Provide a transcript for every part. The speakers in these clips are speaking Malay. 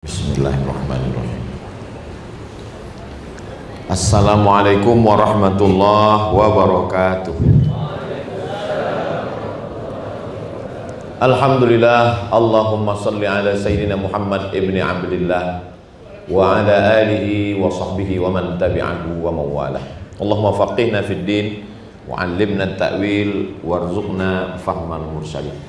Bismillahirrahmanirrahim. Assalamualaikum warahmatullahi wabarakatuh. Alhamdulillah, Allahumma salli ala Sayyidina Muhammad ibni Abdillah wa ala alihi wa sahbihi wa man tabi'ahu wa mawalah. Allahumma faqihna fid din wa 'allimna at-ta'wil warzuqna fahmal mursalin.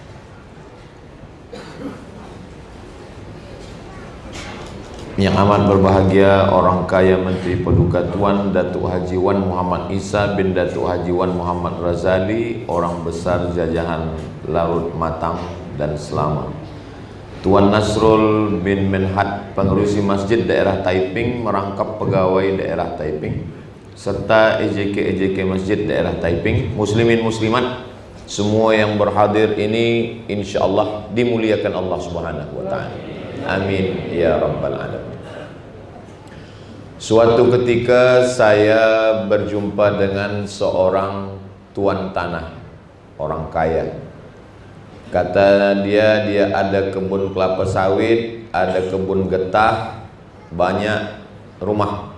Yang amat berbahagia orang kaya Menteri Paduka Tuan Datuk Haji Wan Muhammad Isa bin Datuk Haji Wan Muhammad Razali, orang besar jajahan Laut Matang dan Selama. Tuan Nasrul bin Menhat, pengerusi masjid daerah Taiping, merangkap pegawai daerah Taiping, serta EJK masjid daerah Taiping, muslimin muslimat semua yang berhadir ini insyaallah dimuliakan Allah Subhanahu wa taala. Amin ya rabbal alamin. Suatu ketika saya berjumpa dengan seorang tuan tanah, orang kaya. Kata dia ada kebun kelapa sawit, ada kebun getah, banyak rumah.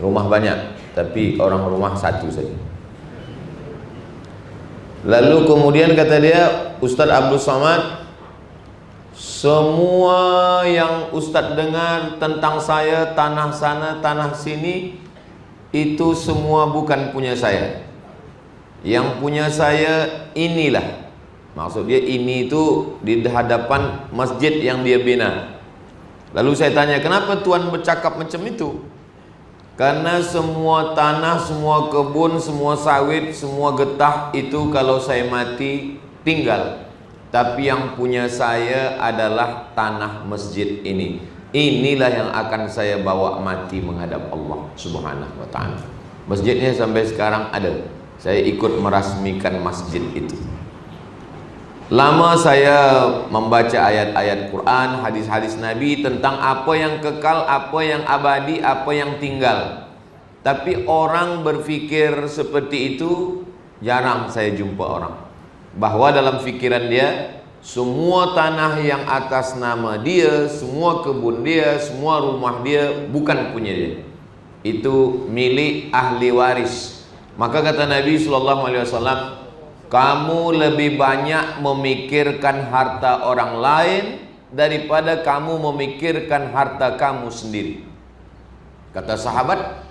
Rumah banyak, tapi orang rumah satu saja. Lalu kemudian kata dia, Ustaz Abdul Somad, semua yang Ustadz dengar tentang saya, tanah sana, tanah sini, itu semua bukan punya saya. Yang punya saya inilah. Maksud dia ini itu di hadapan masjid yang dia bina. Lalu saya tanya, kenapa Tuan bercakap macam itu? Karena semua tanah, semua kebun, semua sawit, semua getah itu kalau saya mati tinggal. Tapi yang punya saya adalah tanah masjid ini. Inilah yang akan saya bawa mati menghadap Allah Subhanahu wa ta'ala. Masjidnya sampai sekarang ada. Saya ikut merasmikan masjid itu. Lama saya membaca ayat-ayat Quran, hadis-hadis Nabi tentang apa yang kekal, apa yang abadi, apa yang tinggal. Tapi orang berfikir seperti itu jarang saya jumpa orang. Bahwa dalam fikiran dia semua tanah yang atas nama dia, semua kebun dia, semua rumah dia bukan punya dia. Itu milik ahli waris. Maka kata Nabi SAW, kamu lebih banyak memikirkan harta orang lain daripada kamu memikirkan harta kamu sendiri. Kata sahabat,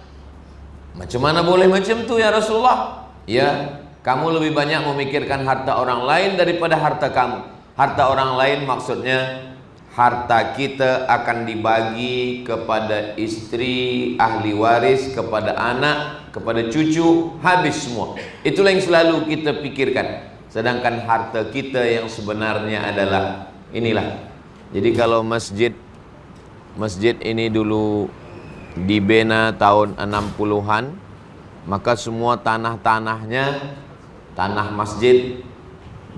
macam mana boleh macam tu ya Rasulullah? Ya, kamu lebih banyak memikirkan harta orang lain daripada harta kamu. Harta orang lain maksudnya harta kita akan dibagi kepada istri, ahli waris, kepada anak, kepada cucu, habis semua. Itulah yang selalu kita pikirkan. Sedangkan harta kita yang sebenarnya adalah inilah. Jadi kalau masjid ini dulu dibina tahun 60-an, maka semua tanah-tanahnya, tanah masjid,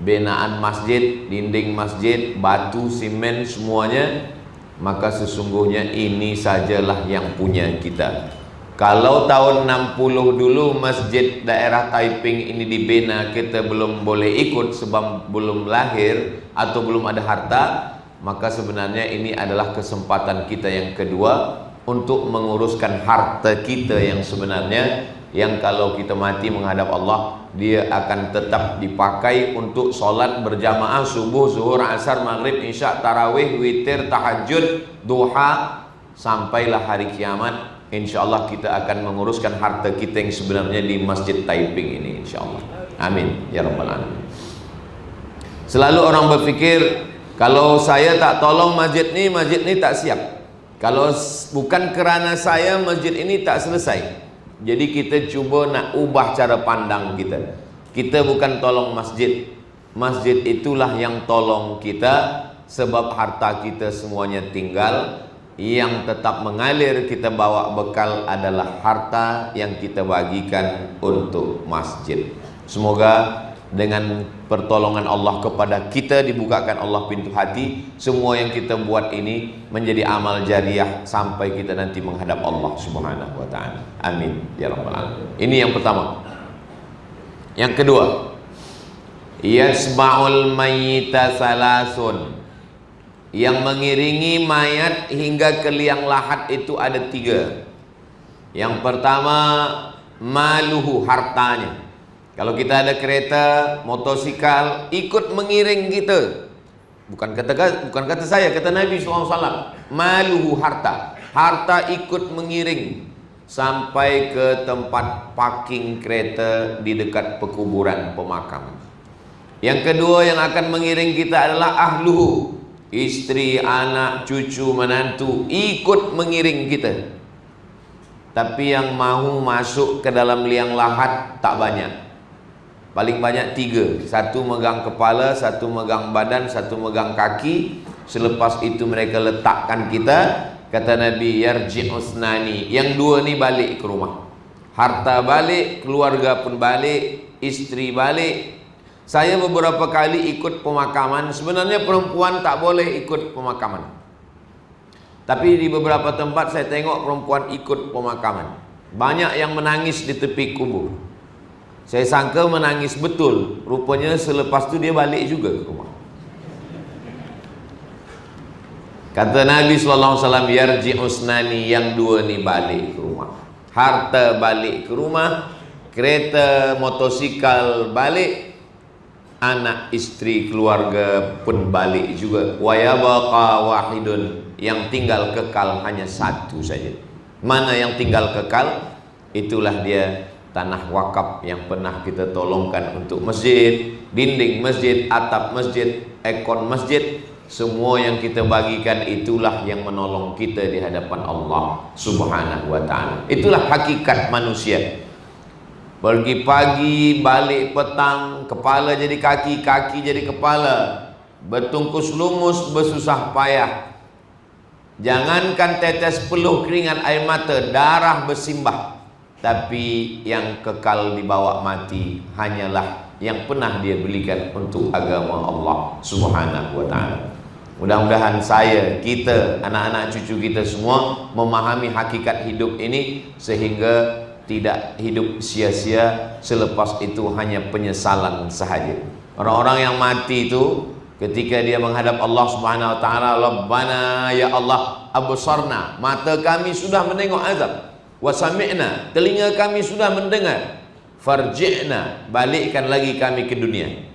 binaan masjid, dinding masjid, batu, simen, semuanya, maka sesungguhnya ini sajalah yang punya kita. Kalau tahun 60 dulu masjid daerah Taiping ini dibina, kita belum boleh ikut sebab belum lahir atau belum ada harta, maka sebenarnya ini adalah kesempatan kita yang kedua untuk menguruskan harta kita yang sebenarnya, yang kalau kita mati menghadap Allah, dia akan tetap dipakai untuk solat berjamaah subuh, zuhur, asar, maghrib, isya, tarawih, witir, tahajud, duha, sampailah hari kiamat. InsyaAllah kita akan menguruskan harta kita yang sebenarnya di Masjid Taiping ini, insyaAllah. Amin ya rabbal alamin. Selalu orang berfikir, kalau saya tak tolong masjid ini tak siap. Kalau bukan kerana saya, masjid ini tak selesai. Jadi kita cuba nak ubah cara pandang kita. Kita bukan tolong masjid. Masjid itulah yang tolong kita, sebab harta kita semuanya tinggal. Yang tetap mengalir kita bawa bekal adalah harta yang kita bagikan untuk masjid. Semoga dengan pertolongan Allah kepada kita dibukakan Allah pintu hati, semua yang kita buat ini menjadi amal jariah sampai kita nanti menghadap Allah Subhanahu wa ta'ala. Amin ya rabbal alamin. Ini yang pertama. Yang kedua, yasma'ul mayyita salasun. yang mengiringi mayat hingga ke liang lahat itu ada 3. Yang pertama, maluhu, hartanya. Kalau kita ada kereta, motosikal, ikut mengiring kita. Bukan kata saya, kata Nabi SAW. Maluhu, harta. Harta ikut mengiring sampai ke tempat parking kereta di dekat pekuburan pemakaman. Yang kedua yang akan mengiring kita adalah ahluhu. Istri, anak, cucu, menantu ikut mengiring kita. Tapi yang mahu masuk ke dalam liang lahat tak banyak. Paling banyak 3. Satu megang kepala, satu megang badan, satu megang kaki. Selepas itu mereka letakkan kita. Kata Nabi, yarji'usnani. Yang 2 ni balik ke rumah. Harta balik, keluarga pun balik, istri balik. Saya beberapa kali ikut pemakaman. Sebenarnya perempuan tak boleh ikut pemakaman, tapi di beberapa tempat saya tengok perempuan ikut pemakaman. Banyak yang menangis di tepi kubur. Saya sangka menangis betul, rupanya selepas itu dia balik juga ke rumah. Kata Nabi SAW, yarji'usnani, yang 2 ni balik ke rumah. Harta balik ke rumah, kereta, motosikal balik, anak, istri, keluarga pun balik juga. Wa yabqa wahidun, yang tinggal kekal hanya 1 saja. Mana yang tinggal kekal? Itulah dia tanah wakaf yang pernah kita tolongkan untuk masjid, dinding masjid, atap masjid, ekor masjid. Semua yang kita bagikan itulah yang menolong kita di hadapan Allah Subhanahu wa ta'ala. Itulah hakikat manusia. Pergi pagi, balik petang, kepala jadi kaki, kaki jadi kepala, bertungkus lumus, bersusah payah. Jangankan tetes peluh keringat air mata, darah bersimbah. Tapi yang kekal dibawa mati hanyalah yang pernah dia belikan untuk agama Allah Subhanahu wa ta'ala. Mudah-mudahan saya, kita, anak-anak cucu kita semua memahami hakikat hidup ini, sehingga tidak hidup sia-sia, selepas itu hanya penyesalan sahaja. Orang-orang yang mati itu ketika dia menghadap Allah Subhanahu wa ta'ala, Rabbana ya Allah, absarna, mata kami sudah menengok azab, wa sami'na, telinga kami sudah mendengar, farji'na, balikkan lagi kami ke dunia.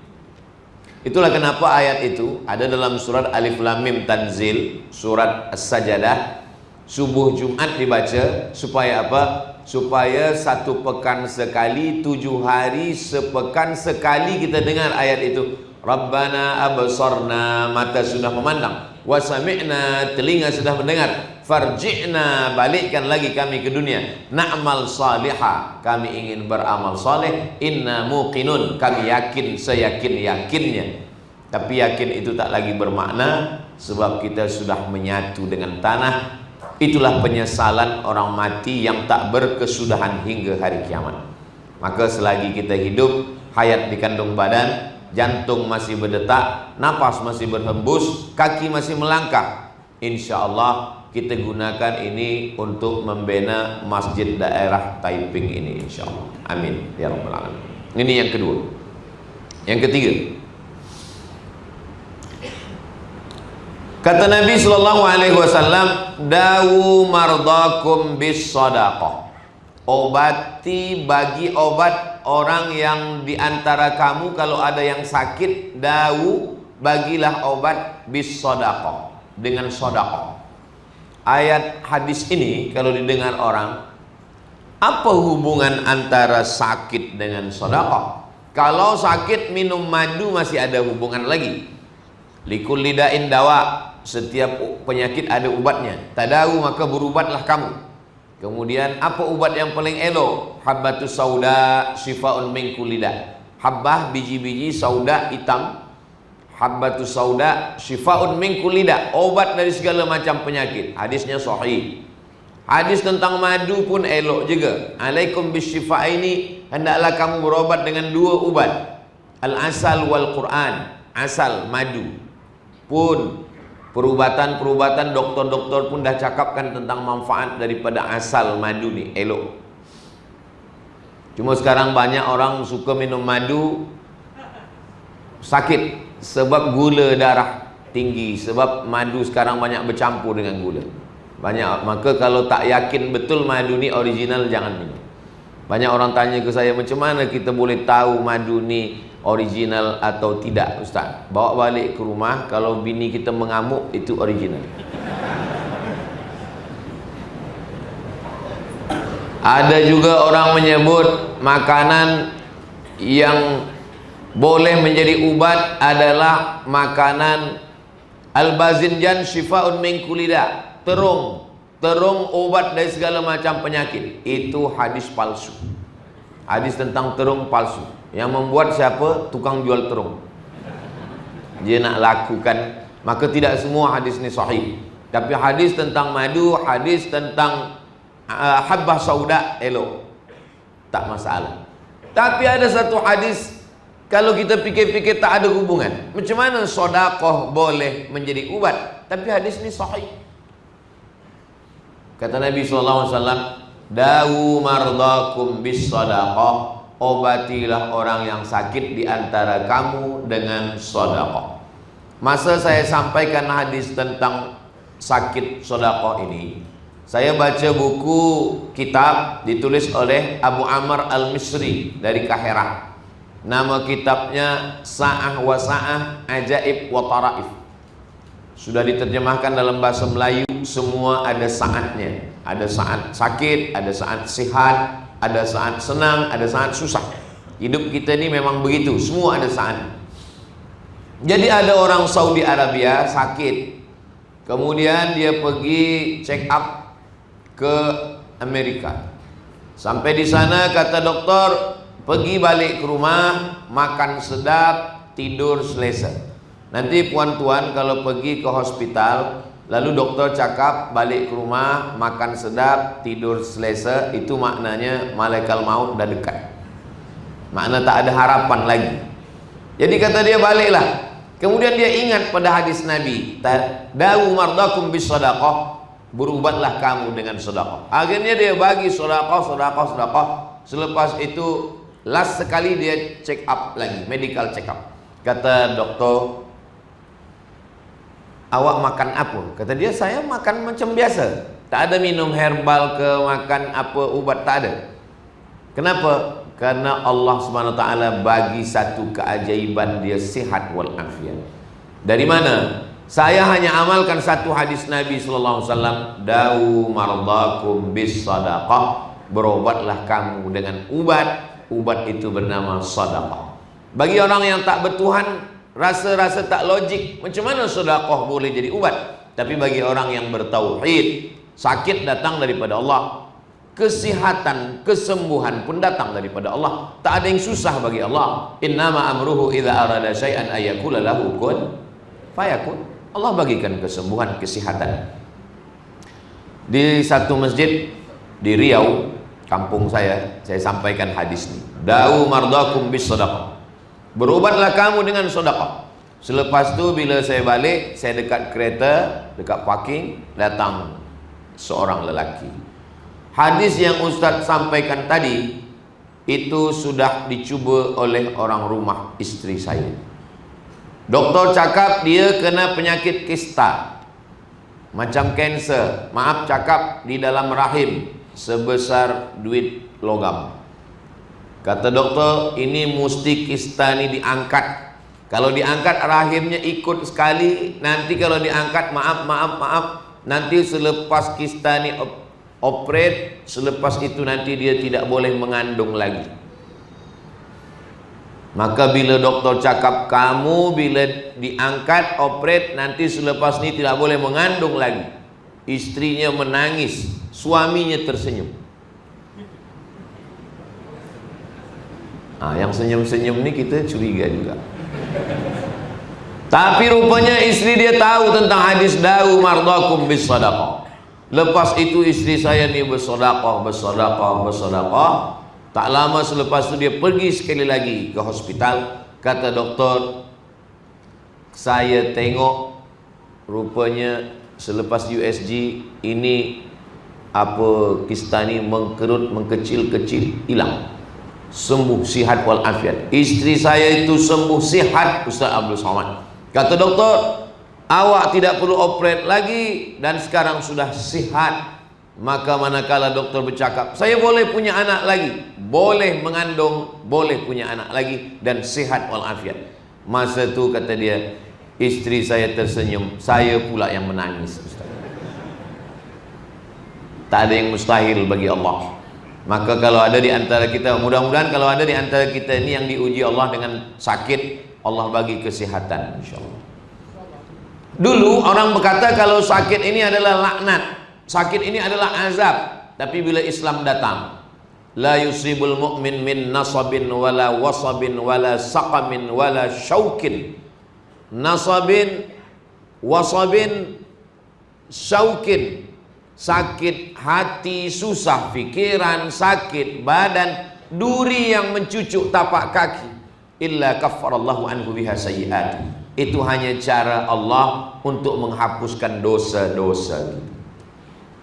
Itulah kenapa ayat itu ada dalam surat Alif Lam Mim Tanzil, surat As-Sajadah. Subuh Jumat dibaca supaya apa? Supaya 1 pekan sekali, 7 hari sepekan sekali kita dengar ayat itu. Rabbana absarna, mata sudah memandang, wa sami'na, telinga sudah mendengar, farji'na, balikkan lagi kami ke dunia, na'mal salihah, kami ingin beramal saleh, inna muqinun, kami yakin seyakin-yakinnya. Tapi yakin itu tak lagi bermakna, sebab kita sudah menyatu dengan tanah. Itulah penyesalan orang mati yang tak berkesudahan hingga hari kiamat. Maka selagi kita hidup, hayat di kandung badan, jantung masih berdetak, napas masih berhembus, kaki masih melangkah, insya Allah kita gunakan ini untuk membina masjid daerah Taiping ini, insya Allah. Amin ya rabbal alamin. Ini yang kedua. Yang ketiga, kata Nabi SAW, dawu mardakum bis sadaqah, obati, bagi obat orang yang diantara kamu kalau ada yang sakit, dawu, bagilah obat bis sadaqah, dengan sadaqah. Ayat hadis ini kalau didengar orang, apa hubungan antara sakit dengan sadaqah? Kalau sakit minum madu masih ada hubungan lagi. Likulli da'in dawa, setiap penyakit ada ubatnya. Tadawu, maka berubatlah kamu. Kemudian apa ubat yang paling elok? Habbatus sauda syifaun min kulli da. Habbah, biji-biji sauda hitam. Habbatus sauda syifaun min kulli da, obat dari segala macam penyakit. Hadisnya sahih. Hadis tentang madu pun elok juga. Alaikum bisyifaini, hendaklah kamu berobat dengan 2 ubat. Al-asal wal Quran. Asal, madu pun perubatan-perubatan, doktor-doktor pun dah cakapkan tentang manfaat daripada asal madu ni, elok. Cuma sekarang banyak orang suka minum madu sakit sebab gula darah. tinggi, sebab madu sekarang banyak bercampur dengan gula. Banyak, maka kalau tak yakin betul madu ni original, jangan minum. Banyak orang tanya ke saya, macam mana kita boleh tahu madu ni original atau tidak, Ustaz? Bawa balik ke rumah, kalau bini kita mengamuk, itu original. Ada juga orang menyebut makanan yang boleh menjadi ubat adalah makanan al-bazinjan syifaun min kulli da. Terung obat dari segala macam penyakit. Itu hadis palsu. Hadis tentang terung palsu. Yang membuat siapa? Tukang jual terung. Dia nak lakukan, maka tidak semua hadis ni sahih. Tapi hadis tentang madu, hadis tentang habbah sauda, elok, tak masalah. Tapi ada satu hadis, kalau kita fikir-fikir tak ada hubungan. Macam mana sedekah boleh menjadi ubat? Tapi hadis ni sahih. Kata Nabi SAW, dawu mardakum bis sedekah, obatilah orang yang sakit di antara kamu dengan sedekah. Masa saya sampaikan hadis tentang sakit sedekah ini, saya baca buku kitab ditulis oleh Abu Amr Al-Misri dari Kahirah. Nama kitabnya Sa'ah wa Sa'ah Ajaib wa Taraif. Sudah diterjemahkan dalam bahasa Melayu, semua ada saatnya. Ada saat sakit, ada saat sihat, ada saat senang, ada saat susah. Hidup kita ini memang begitu, semua ada saat. Jadi ada orang Saudi Arabia sakit, kemudian dia pergi check up ke Amerika. Sampai di sana kata doktor, pergi balik ke rumah, makan sedap, tidur selesa. Nanti puan-tuan kalau pergi ke hospital, lalu doktor cakap balik ke rumah, makan sedap, tidur selesa, itu maknanya malaikat maut dah dekat. Makna tak ada harapan lagi. Jadi kata dia baliklah. Kemudian dia ingat pada hadis Nabi, dawu mardakum bis sadaqah, berubatlah kamu dengan sedekah. Akhirnya dia bagi sedekah. Selepas itu last sekali dia check up lagi, medical check up. Kata doktor, awak makan apa? Kata dia, saya makan macam biasa. Tak ada minum herbal ke, makan apa ubat, tak ada. Kenapa? Karena Allah SWT bagi satu keajaiban, dia sihat wal afiat. Dari mana? Saya hanya amalkan satu hadis Nabi SAW, dawu mardakum bis sadaqah, berobatlah kamu dengan ubat itu bernama sadaqah. Bagi orang yang tak bertuhan, rasa-rasa tak logik, macam mana sedekah boleh jadi ubat? Tapi bagi orang yang bertauhid, sakit datang daripada Allah, kesihatan, kesembuhan pun datang daripada Allah. Tak ada yang susah bagi Allah. Innama amruhu idza arada syai'an ayyakula lahu kun fayakun. Allah bagikan kesembuhan, kesihatan. Di satu masjid di Riau, kampung saya sampaikan hadis ini. Dawu mardakum bis sadaqah. Berobatlah kamu dengan sedekah. Selepas tu bila saya balik, saya dekat kereta, dekat parking, datang seorang lelaki. Hadis yang Ustaz sampaikan tadi itu sudah dicuba oleh orang rumah istri saya. Doktor cakap dia kena penyakit kista, macam kanser. Maaf cakap di dalam rahim sebesar duit logam. Kata doktor, ini mesti kista ini diangkat. Kalau diangkat rahimnya ikut sekali. Nanti kalau diangkat, maaf, nanti selepas kista ini operate, selepas itu nanti dia tidak boleh mengandung lagi. Maka bila doktor cakap kamu bila diangkat operate, nanti selepas ini tidak boleh mengandung lagi, istrinya menangis, suaminya tersenyum. Yang senyum-senyum ni kita curiga juga. Tapi rupanya istri dia tahu tentang hadis dawu mardakum bis sadaqah. Lepas itu istri saya ni bersedekah. Tak lama selepas itu dia pergi sekali lagi ke hospital. Kata doktor, saya tengok rupanya selepas USG ini apa kista ni mengkerut, mengkecil-kecil, hilang. Sembuh, sihat walafiat. Istri saya itu sembuh, sihat, Ustaz Abdul Somad. Kata doktor, awak tidak perlu operate lagi dan sekarang sudah sehat. Maka manakala dokter bercakap, saya boleh punya anak lagi, boleh mengandung, boleh punya anak lagi dan sehat walafiat. Masa itu kata dia, istri saya tersenyum, saya pula yang menangis. Tak ada yang mustahil bagi Allah. Maka kalau ada di antara kita, mudah-mudahan kalau ada di antara kita ini yang diuji Allah dengan sakit, Allah bagi kesehatan insyaallah. Dulu orang berkata kalau sakit ini adalah laknat, sakit ini adalah azab. Tapi bila Islam datang, la yusibul mu'min min nasabin wala wasabin wala saqamin wala syaukin. Nasabin, wasabin, syaukin. Sakit hati, susah pikiran, sakit badan, duri yang mencucuk tapak kaki. Illa kaffarallahu anhu biha sayyi'at. Itu hanya cara Allah untuk menghapuskan dosa-dosa.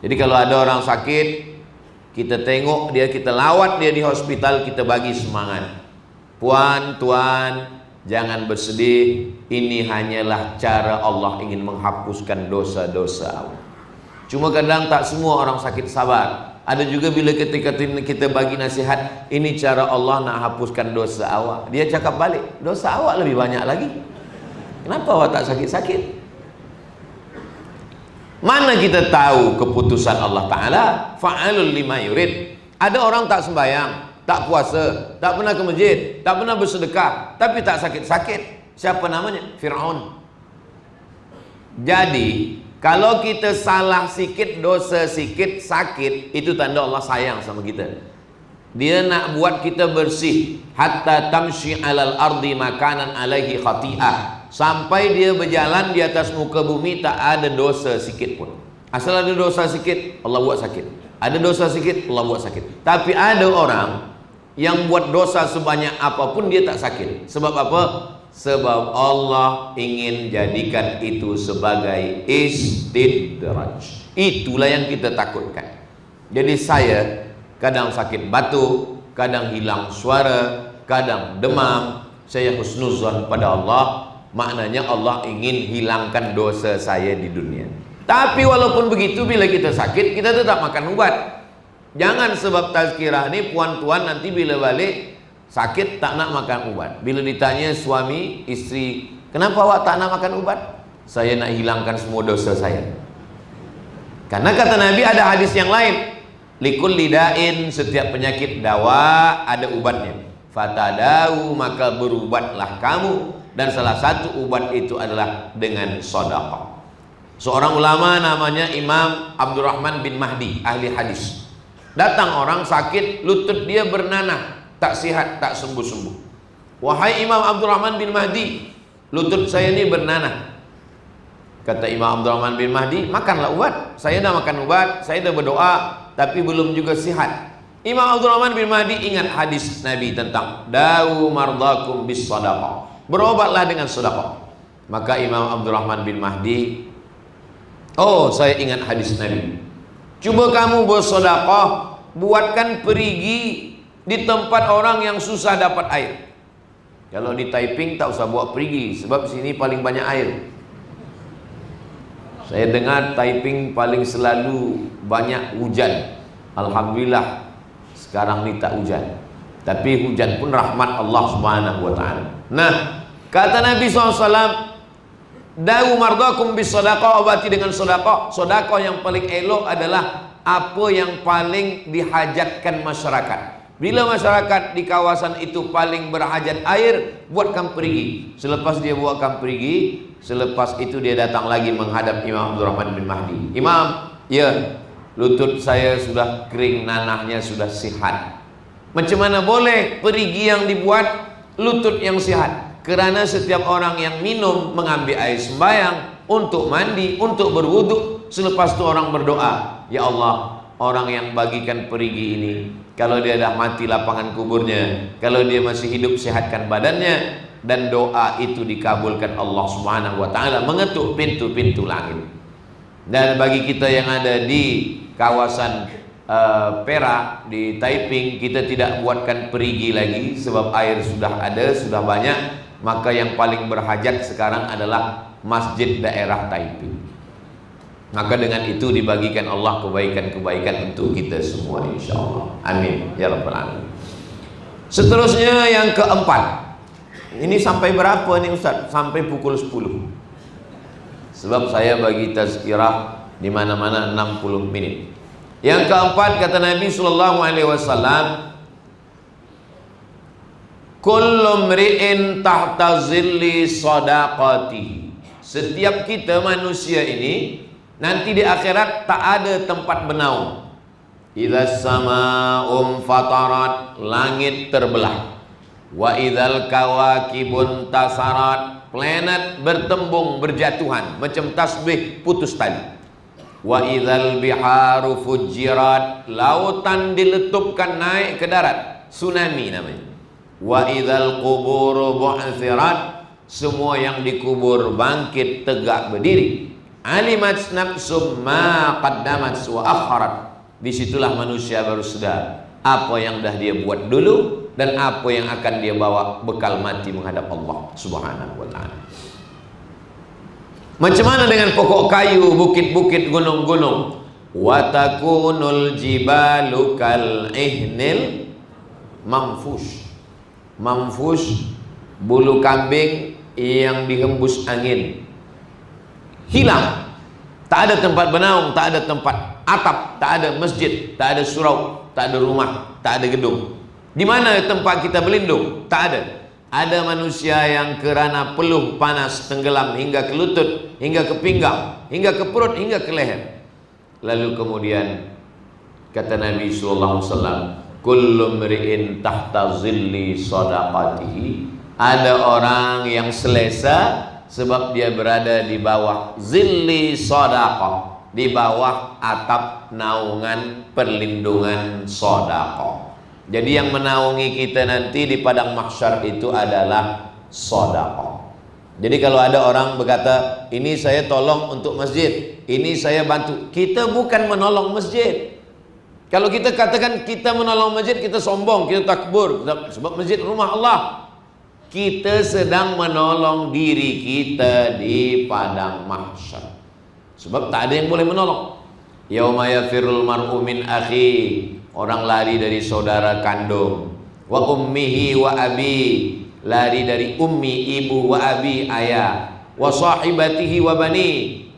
Jadi kalau ada orang sakit, kita tengok dia, kita lawat dia di hospital, kita bagi semangat. Puan, tuan, jangan bersedih. Ini hanyalah cara Allah ingin menghapuskan dosa-dosa awak. Cuma kadang tak semua orang sakit sabar. Ada juga bila ketika kita bagi nasihat, ini cara Allah nak hapuskan dosa awak, dia cakap balik, dosa awak lebih banyak lagi. Kenapa awak tak sakit-sakit? Mana kita tahu keputusan Allah Ta'ala? Fa'alul lima yurid. Ada orang tak sembahyang, tak puasa, tak pernah ke masjid, tak pernah bersedekah, tapi tak sakit-sakit. Siapa namanya? Fir'aun. Jadi kalau kita salah sikit, dosa sikit, sakit, itu tanda Allah sayang sama kita. Dia nak buat kita bersih. Hatta tamshi alal ardi makanan alaihi khati'ah. Sampai dia berjalan di atas muka bumi tak ada dosa sikit pun. Asal ada dosa sikit, Allah buat sakit. Ada dosa sikit, Allah buat sakit. Tapi ada orang yang buat dosa sebanyak apapun dia tak sakit. Sebab apa? Sebab Allah ingin jadikan itu sebagai istidraj. Itulah yang kita takutkan. Jadi saya kadang sakit batuk, kadang hilang suara, kadang demam. Saya husnuzan pada Allah. Maknanya Allah ingin hilangkan dosa saya di dunia. Tapi walaupun begitu, bila kita sakit, kita tetap makan obat. Jangan sebab tazkirah ini puan tuan nanti bila balik sakit tak nak makan ubat. Bila ditanya suami, istri, kenapa awak tak nak makan ubat? Saya nak hilangkan semua dosa saya. Karena kata Nabi ada hadis yang lain, likul lidain, setiap penyakit dawa ada ubatnya. Fatadau, maka berubatlah kamu. Dan salah satu ubat itu adalah dengan sedekah. Seorang ulama namanya Imam Abdurrahman bin Mahdi, ahli hadis. Datang orang sakit, lutut dia bernanah, tak sihat, tak sembuh-sembuh. Wahai Imam Abdurrahman bin Mahdi, lutut saya ini bernanah. Kata Imam Abdurrahman bin Mahdi, makanlah obat. Saya dah makan obat, saya dah berdoa, tapi belum juga sihat. Imam Abdurrahman bin Mahdi ingat hadis Nabi tentang dawu mardakum bis sadaqah. Berobatlah dengan sedekah. Maka Imam Abdurrahman bin Mahdi, oh saya ingat hadis Nabi. Cuba kamu bersedekah, buatkan perigi di tempat orang yang susah dapat air. Kalau di Taiping tak usah buat perigi, sebab sini paling banyak air. Saya dengar Taiping paling selalu banyak hujan. Alhamdulillah sekarang ni tak hujan. Tapi hujan pun rahmat Allah Subhanahu wa ta'ala. Nah, kata Nabi SAW, dawu mardakum bis sedekah, obati dengan sedekah. Sedekah yang paling elok adalah apa yang paling dihajatkan masyarakat. Bila masyarakat di kawasan itu paling berhajat air, buatkan perigi. Selepas dia buatkan perigi, selepas itu dia datang lagi menghadap Imam Abdurrahman bin Mahdi. Imam, ya, lutut saya sudah kering, nanahnya sudah sihat. Macam mana boleh perigi yang dibuat lutut yang sihat? Kerana setiap orang yang minum, mengambil air sembahyang, untuk mandi, untuk berwudu, selepas itu orang berdoa, ya Allah, orang yang bagikan perigi ini, kalau dia dah mati lapangan kuburnya, kalau dia masih hidup sehatkan badannya, dan doa itu dikabulkan Allah Subhanahu wa ta'ala, mengetuk pintu-pintu langit. Dan bagi kita yang ada di kawasan Perak, di Taiping, kita tidak buatkan perigi lagi sebab air sudah ada, sudah banyak. Maka yang paling berhajat sekarang adalah masjid daerah Taipei. Maka dengan itu dibagikan Allah kebaikan-kebaikan untuk kita semua, insyaallah. Amin ya rabbal alamin. Seterusnya yang keempat. Ini sampai berapa nih Ustaz? Sampai pukul 10. Sebab saya bagi tazkirah di mana-mana 60 menit. Yang keempat, kata Nabi sallallahu alaihi wasallam, kullu mri'in tahta zilli shadaqatihi. Setiap kita manusia ini nanti di akhirat tak ada tempat bernaung. Idza sama'um fatarat, langit terbelah. Wa idzal kawakibun tasarat, planet bertembung berjatuhan macam tasbih putus tali. Wa idzal biharu fujirat, lautan diletupkan naik ke darat, tsunami namanya. Wa idzal quburu bu'thirat, semua yang dikubur bangkit tegak berdiri. Alimat nafsum ma qaddamat wa akharat, disitulah manusia baru sadar apa yang dah dia buat dulu dan apa yang akan dia bawa bekal mati menghadap Allah Subhanahu wa ta'ala. Macam mana dengan pokok kayu, bukit-bukit, gunung-gunung? Wa takunul jibalu kal ihnil mamfush. Mamfush, bulu kambing yang dihembus angin. Hilang. Tak ada tempat bernaung, tak ada tempat atap, tak ada masjid, tak ada surau, tak ada rumah, tak ada gedung. Di mana tempat kita berlindung? Tak ada. Ada manusia yang kerana peluh panas tenggelam hingga ke lutut, hingga ke pinggang, hingga ke perut, hingga ke leher. Lalu kemudian kata Nabi sallallahu alaihi wasallam, kullu mri'in tahta zilli shadaqatihi. Ada orang yang selesa sebab dia berada di bawah zilli shadaqah, di bawah atap naungan perlindungan sedekah. Jadi yang menaungi kita nanti di padang mahsyar itu adalah sedekah. Jadi kalau ada orang berkata, ini saya tolong untuk masjid, ini saya bantu, kita bukan menolong masjid. Kalau kita katakan kita menolong masjid, kita sombong, kita takbur, sebab masjid rumah Allah. Kita sedang menolong diri kita di padang mahsyar. Sebab tak ada yang boleh menolong. Yauma yafirul mar'u min akhi, orang lari dari saudara kandung. Wa ummihi wa abi, lari dari ummi ibu, wa abi ayah. Wa sahibatihi wa bani,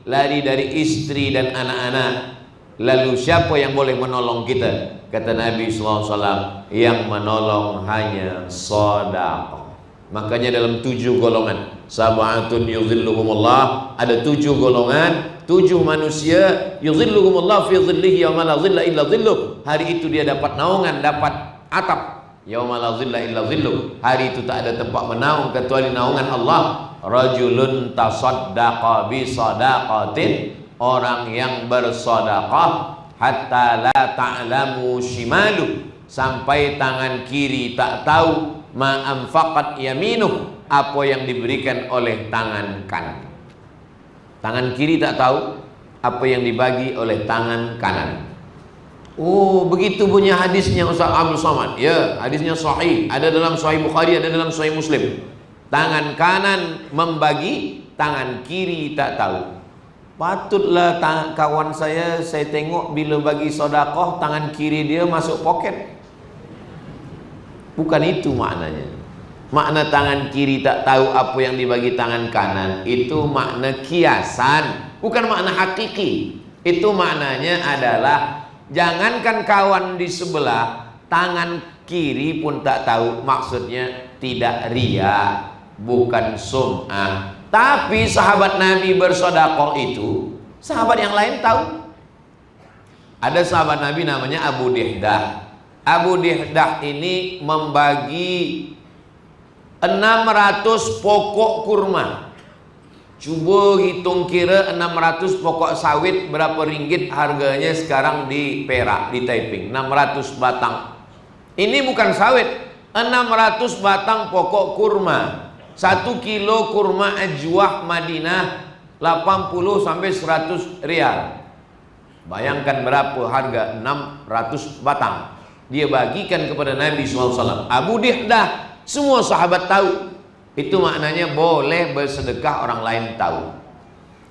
lari dari istri dan anak-anak. Lalu siapa yang boleh menolong kita? Kata Nabi sallallahu alaihi wasallam, yang menolong hanya sedekah. Makanya dalam 7 golongan, sab'atun yuzilluhumullah, ada 7 golongan, 7 manusia, yuzilluhumullah fi zillihi yauma la zilla illa zilluh. Hari itu dia dapat naungan, dapat atap. Yauma la zilla illa zilluh. Hari itu tak ada tempat menaung kecuali naungan Allah. Rajulun tasaddaqa bi sadaqatin, orang yang bersedekah hatta la ta'lamu shimalu, sampai tangan kiri tak tahu ma anfaqat yaminuh, apa yang diberikan oleh tangan kanan. Tangan kiri tak tahu apa yang dibagi oleh tangan kanan. Oh, begitu punya hadisnya Ustaz Abdul Somad. Ya, hadisnya sahih, ada dalam Sahih Bukhari, ada dalam Sahih Muslim. Tangan kanan membagi, tangan kiri tak tahu. Patutlah kawan saya tengok bila bagi sedekah tangan kiri dia masuk poket. Bukan itu maknanya. Makna tangan kiri tak tahu apa yang dibagi tangan kanan itu makna kiasan, bukan makna hakiki. Itu maknanya adalah jangankan kawan di sebelah, tangan kiri pun tak tahu. Maksudnya tidak ria, bukan sum'ah. Tapi sahabat Nabi bersedekah itu, sahabat yang lain tahu. Ada sahabat Nabi namanya Abu Dihdah. Abu Dihdah ini membagi 600 pokok kurma. Coba hitung kira 600 pokok sawit berapa ringgit harganya sekarang di Perak, di Taiping. 600 batang. Ini bukan sawit, 600 batang pokok kurma. 1 kilo kurma ajwah Madinah 80 sampai 100 rial. Bayangkan berapa harga 600 batang. Dia bagikan kepada Nabi SAW. Abu Dihdah, semua sahabat tahu. Itu maknanya boleh bersedekah orang lain tahu.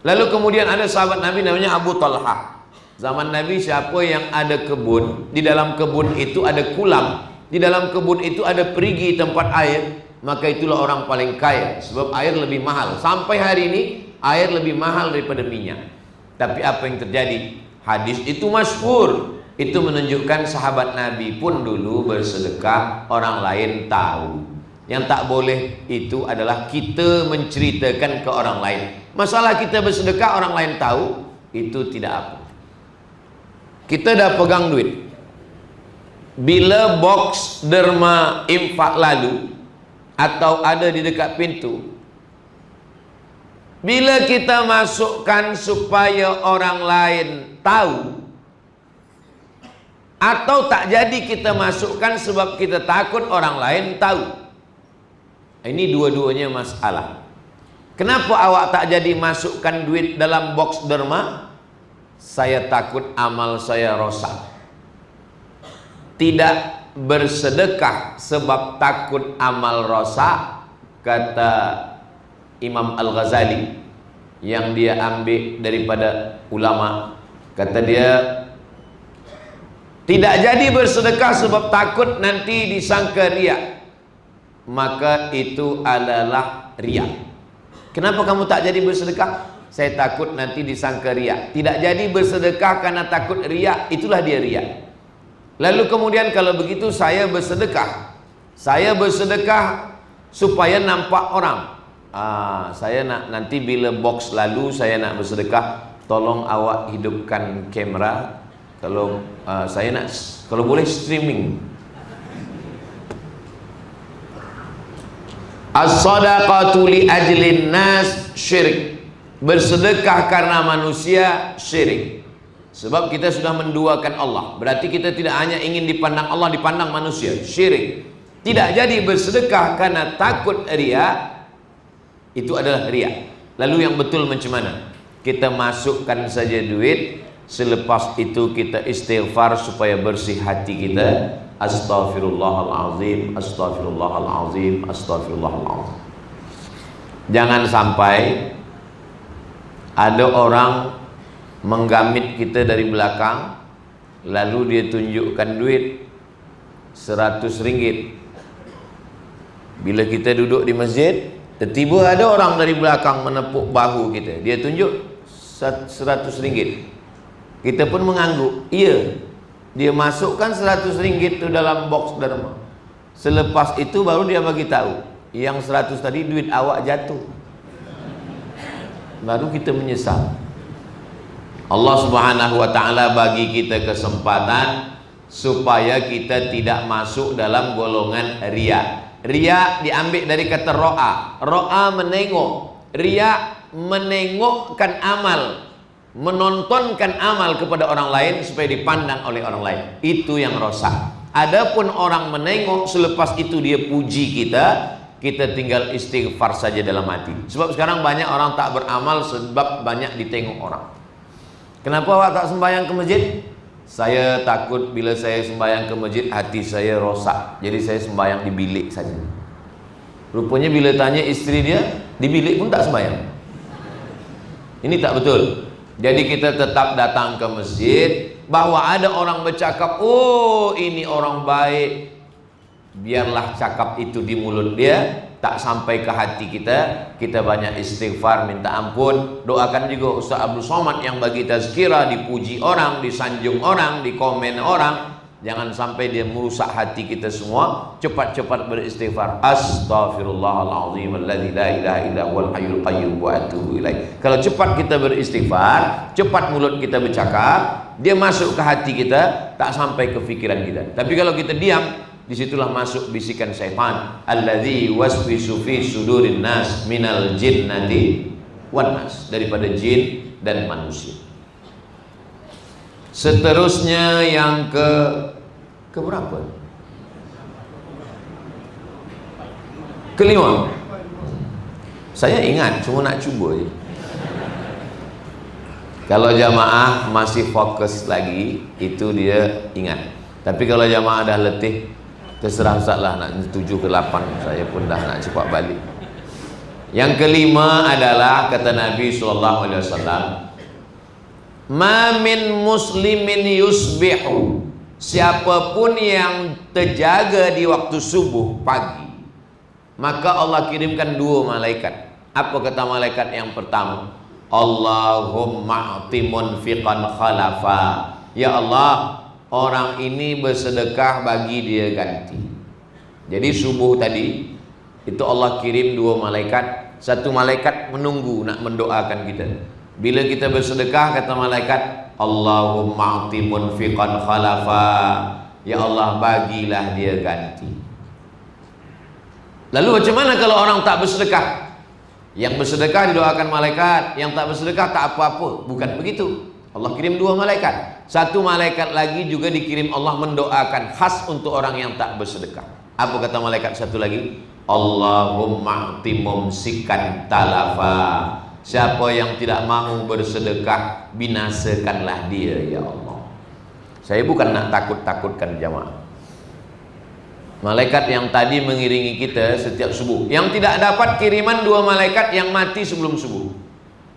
Lalu kemudian ada sahabat Nabi namanya Abu Talha. Zaman Nabi, siapa yang ada kebun, di dalam kebun itu ada kulam, di dalam kebun itu ada perigi tempat air, maka itulah orang paling kaya. Sebab air lebih mahal. Sampai hari ini air lebih mahal daripada minyak. Tapi apa yang terjadi? Hadis itu masyhur. Itu menunjukkan sahabat Nabi pun dulu bersedekah, orang lain tahu. Yang tak boleh itu adalah kita menceritakan ke orang lain. Masalah kita bersedekah orang lain tahu, itu tidak apa. Kita dah pegang duit. Bila box derma infak lalu atau ada di dekat pintu, bila kita masukkan supaya orang lain tahu, atau tak jadi kita masukkan sebab kita takut orang lain tahu. Ini dua-duanya masalah. Kenapa awak tak jadi masukkan duit dalam box derma? Saya takut amal saya rosak. Tidak bersedekah sebab takut amal rosak, kata Imam Al-Ghazali, yang dia ambil daripada ulama. Kata dia, tidak jadi bersedekah sebab takut nanti disangka riak, maka itu adalah riak. Kenapa kamu tak jadi bersedekah? Saya takut nanti disangka riak. Tidak jadi bersedekah karena takut riak, itulah dia riak. Lalu kemudian kalau begitu saya bersedekah. Saya bersedekah supaya nampak orang. Saya nak nanti bila box lalu saya nak bersedekah, tolong awak hidupkan kamera. Kalau saya nak, kalau boleh streaming. As-sadaqatu li ajlin nas syirik. Bersedekah karena manusia syirik. Sebab kita sudah menduakan Allah. Berarti kita tidak hanya ingin dipandang Allah, dipandang manusia. Syirik. Tidak jadi bersedekah karena takut riya, itu adalah riya. Lalu yang betul macam mana? Kita masukkan saja duit, selepas itu kita istighfar supaya bersih hati kita. Astaghfirullahalazim, astaghfirullahalazim, astaghfirullahalazim. Jangan sampai ada orang menggamit kita dari belakang, lalu dia tunjukkan duit 100 ringgit. Bila kita duduk di masjid, tiba-tiba ada orang dari belakang menepuk bahu kita, dia tunjuk 100 ringgit. Kita pun mengangguk, iya. Dia masukkan 100 ringgit itu dalam box derma. Selepas itu baru dia bagi tahu, yang 100 tadi duit awak jatuh. Baru kita menyesal. Allah Subhanahu wa ta'ala bagi kita kesempatan supaya kita tidak masuk dalam golongan riya. Riya diambil dari kata ro'a. Ro'a menengok. Riya menengokkan amal, menontonkan amal kepada orang lain supaya dipandang oleh orang lain. Itu yang rosak. Adapun orang menengok, selepas itu dia puji kita, kita tinggal istighfar saja dalam hati. Sebab sekarang banyak orang tak beramal sebab banyak ditengok orang. Kenapa awak tak sembahyang ke masjid? Saya takut bila saya sembahyang ke masjid hati saya rosak, jadi saya sembahyang di bilik saja. Rupanya bila tanya isteri dia, di bilik pun tak sembahyang. Ini tak betul. Jadi kita tetap datang ke masjid. Bahwa ada orang bercakap, oh ini orang baik, biarlah cakap itu di mulut dia, tak sampai ke hati kita. Kita banyak istighfar, minta ampun. Doakan juga Ustaz Abdul Somad yang bagi tazkirah, dipuji orang, disanjung orang, dikomen orang. Jangan sampai dia merusak hati kita semua. Cepat-cepat beristighfar. Astaghfirullahalazim alladzi la ilaha illa huwal hayyul qayyum wa atubu ilaih. Kalau cepat kita beristighfar, cepat mulut kita bercakap, dia masuk ke hati kita, tak sampai ke fikiran kita. Tapi kalau kita diam, disitulah masuk bisikan syaitan. Alladzi waswisu fi sudurin nas minal jinnati wan nas, daripada jin dan manusia. Seterusnya yang ke berapa? Kelima. Saya ingat, cuma nak cuba je. Kalau jamaah masih fokus lagi, itu dia ingat. Tapi kalau jamaah dah letih, terserah Ustaz lah, nak 7 ke 8, saya pun dah nak cepat balik. Yang kelima adalah kata Nabi SAW, ma min muslimin yusbihu, siapapun yang terjaga di waktu subuh pagi, maka Allah kirimkan dua malaikat. Apa kata malaikat yang pertama? Allahumma a'ti munfiqan khalafa. Ya Allah, orang ini bersedekah, bagi dia ganti. Jadi subuh tadi itu Allah kirim dua malaikat. Satu malaikat menunggu nak mendoakan kita. Bila kita bersedekah, kata malaikat, Allahumma a'ti munfiqan khalafa. Ya Allah, bagilah dia ganti. Lalu macam mana kalau orang tak bersedekah? Yang bersedekah didoakan malaikat, yang tak bersedekah tak apa-apa. Bukan begitu. Allah kirim dua malaikat. Satu malaikat lagi juga dikirim Allah mendoakan khas untuk orang yang tak bersedekah. Apa kata malaikat satu lagi? Allahumma a'ti mumsikan talafa. Siapa yang tidak mahu bersedekah, binasakanlah dia ya Allah. Saya bukan nak takut-takutkan jamaah. Malaikat yang tadi mengiringi kita setiap subuh, yang tidak dapat kiriman dua malaikat yang mati sebelum subuh.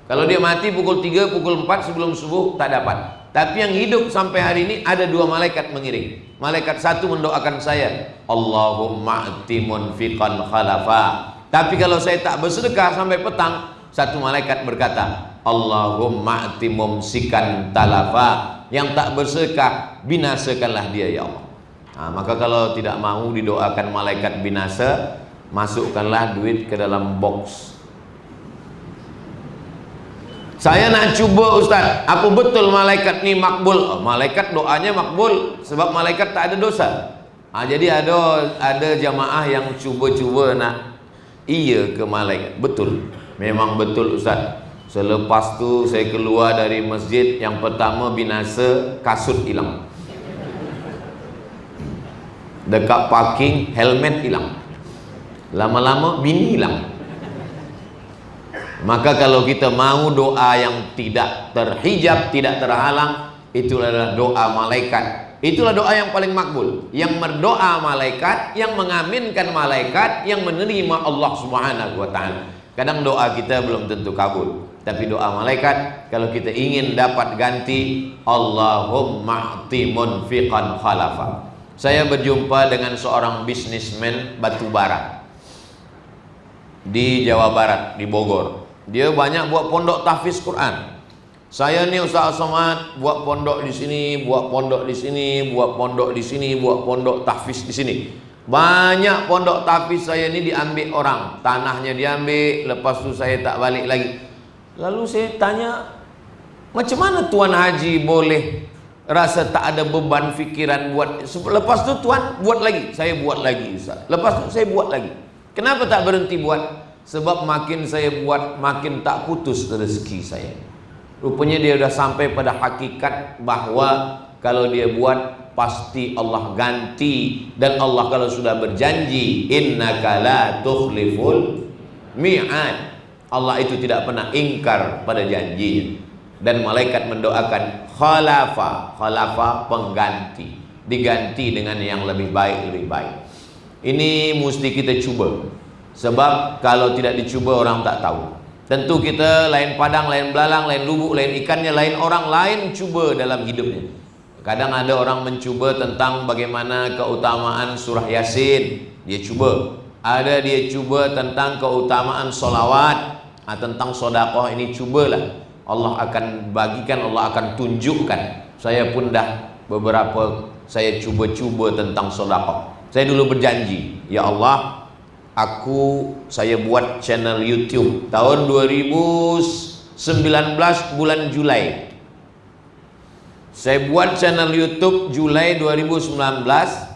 Kalau dia mati pukul 3, pukul 4 sebelum subuh, tak dapat. Tapi yang hidup sampai hari ini ada dua malaikat mengiring. Malaikat satu mendoakan saya, Allahumma a'ti munfiqan khalafa. Tapi kalau saya tak bersedekah sampai petang, satu malaikat berkata, Allahumma a'ti mumsikan talafa. Yang tak bersedekah, binasakanlah dia ya Allah. Nah, maka kalau tidak mahu didoakan malaikat binasa, masukkanlah duit ke dalam box. Saya nak cuba Ustaz, apa betul malaikat ni makbul? Oh, malaikat doanya makbul sebab malaikat tak ada dosa. Jadi ada jamaah yang cuba-cuba nak iya ke malaikat. Betul, memang betul Ustaz. Selepas tu saya keluar dari masjid, yang pertama binasa, kasut hilang. Dekat parking, helmet hilang. Lama-lama bini hilang. Maka kalau kita mau doa yang tidak terhijab, tidak terhalang, itulah adalah doa malaikat. Itulah doa yang paling makbul. Yang berdoa malaikat, yang mengaminkan malaikat, yang menerima Allah Subhanahu wa ta'ala. Kadang doa kita belum tentu kabul, tapi doa malaikat, kalau kita ingin dapat ganti, Allahumma a'ti munfiqan khalafa. Saya berjumpa dengan seorang bisnismen batu bara di Jawa Barat, di Bogor. Dia banyak buat pondok tahfiz Quran. Saya ni Ustaz Somad buat pondok di sini, buat pondok di sini, buat pondok di sini, buat pondok tahfiz di sini. Banyak pondok tahfiz saya ni diambil orang, tanahnya diambil, lepas tu saya tak balik lagi. Lalu saya tanya, macam mana Tuan Haji boleh rasa tak ada beban fikiran buat? Lepas tu Tuan buat lagi, saya buat lagi Ustaz. Lepas tu saya buat lagi. Kenapa tak berhenti buat? Sebab makin saya buat, makin tak putus rezeki saya. Rupanya dia sudah sampai pada hakikat bahwa kalau dia buat, pasti Allah ganti. Dan Allah kalau sudah berjanji, innaka la tukhliful mi'ad, Allah itu tidak pernah ingkar pada janjinya. Dan malaikat mendoakan khalafa, khalafa pengganti, diganti dengan yang lebih baik, lebih baik. Ini mesti kita cuba. Sebab kalau tidak dicuba orang tak tahu. Tentu kita lain padang, lain belalang, lain lubuk, lain ikannya, lain orang, lain cuba dalam hidupnya. Kadang ada orang mencuba tentang bagaimana keutamaan surah Yasin, dia cuba. Ada dia cuba tentang keutamaan solawat, tentang sodakoh, ini cubalah. Allah akan bagikan, Allah akan tunjukkan. Saya pun dah beberapa, saya cuba-cuba tentang sodakoh. Saya dulu berjanji, ya Allah, saya buat channel YouTube tahun 2019 bulan Julai. Saya buat channel YouTube Julai 2019,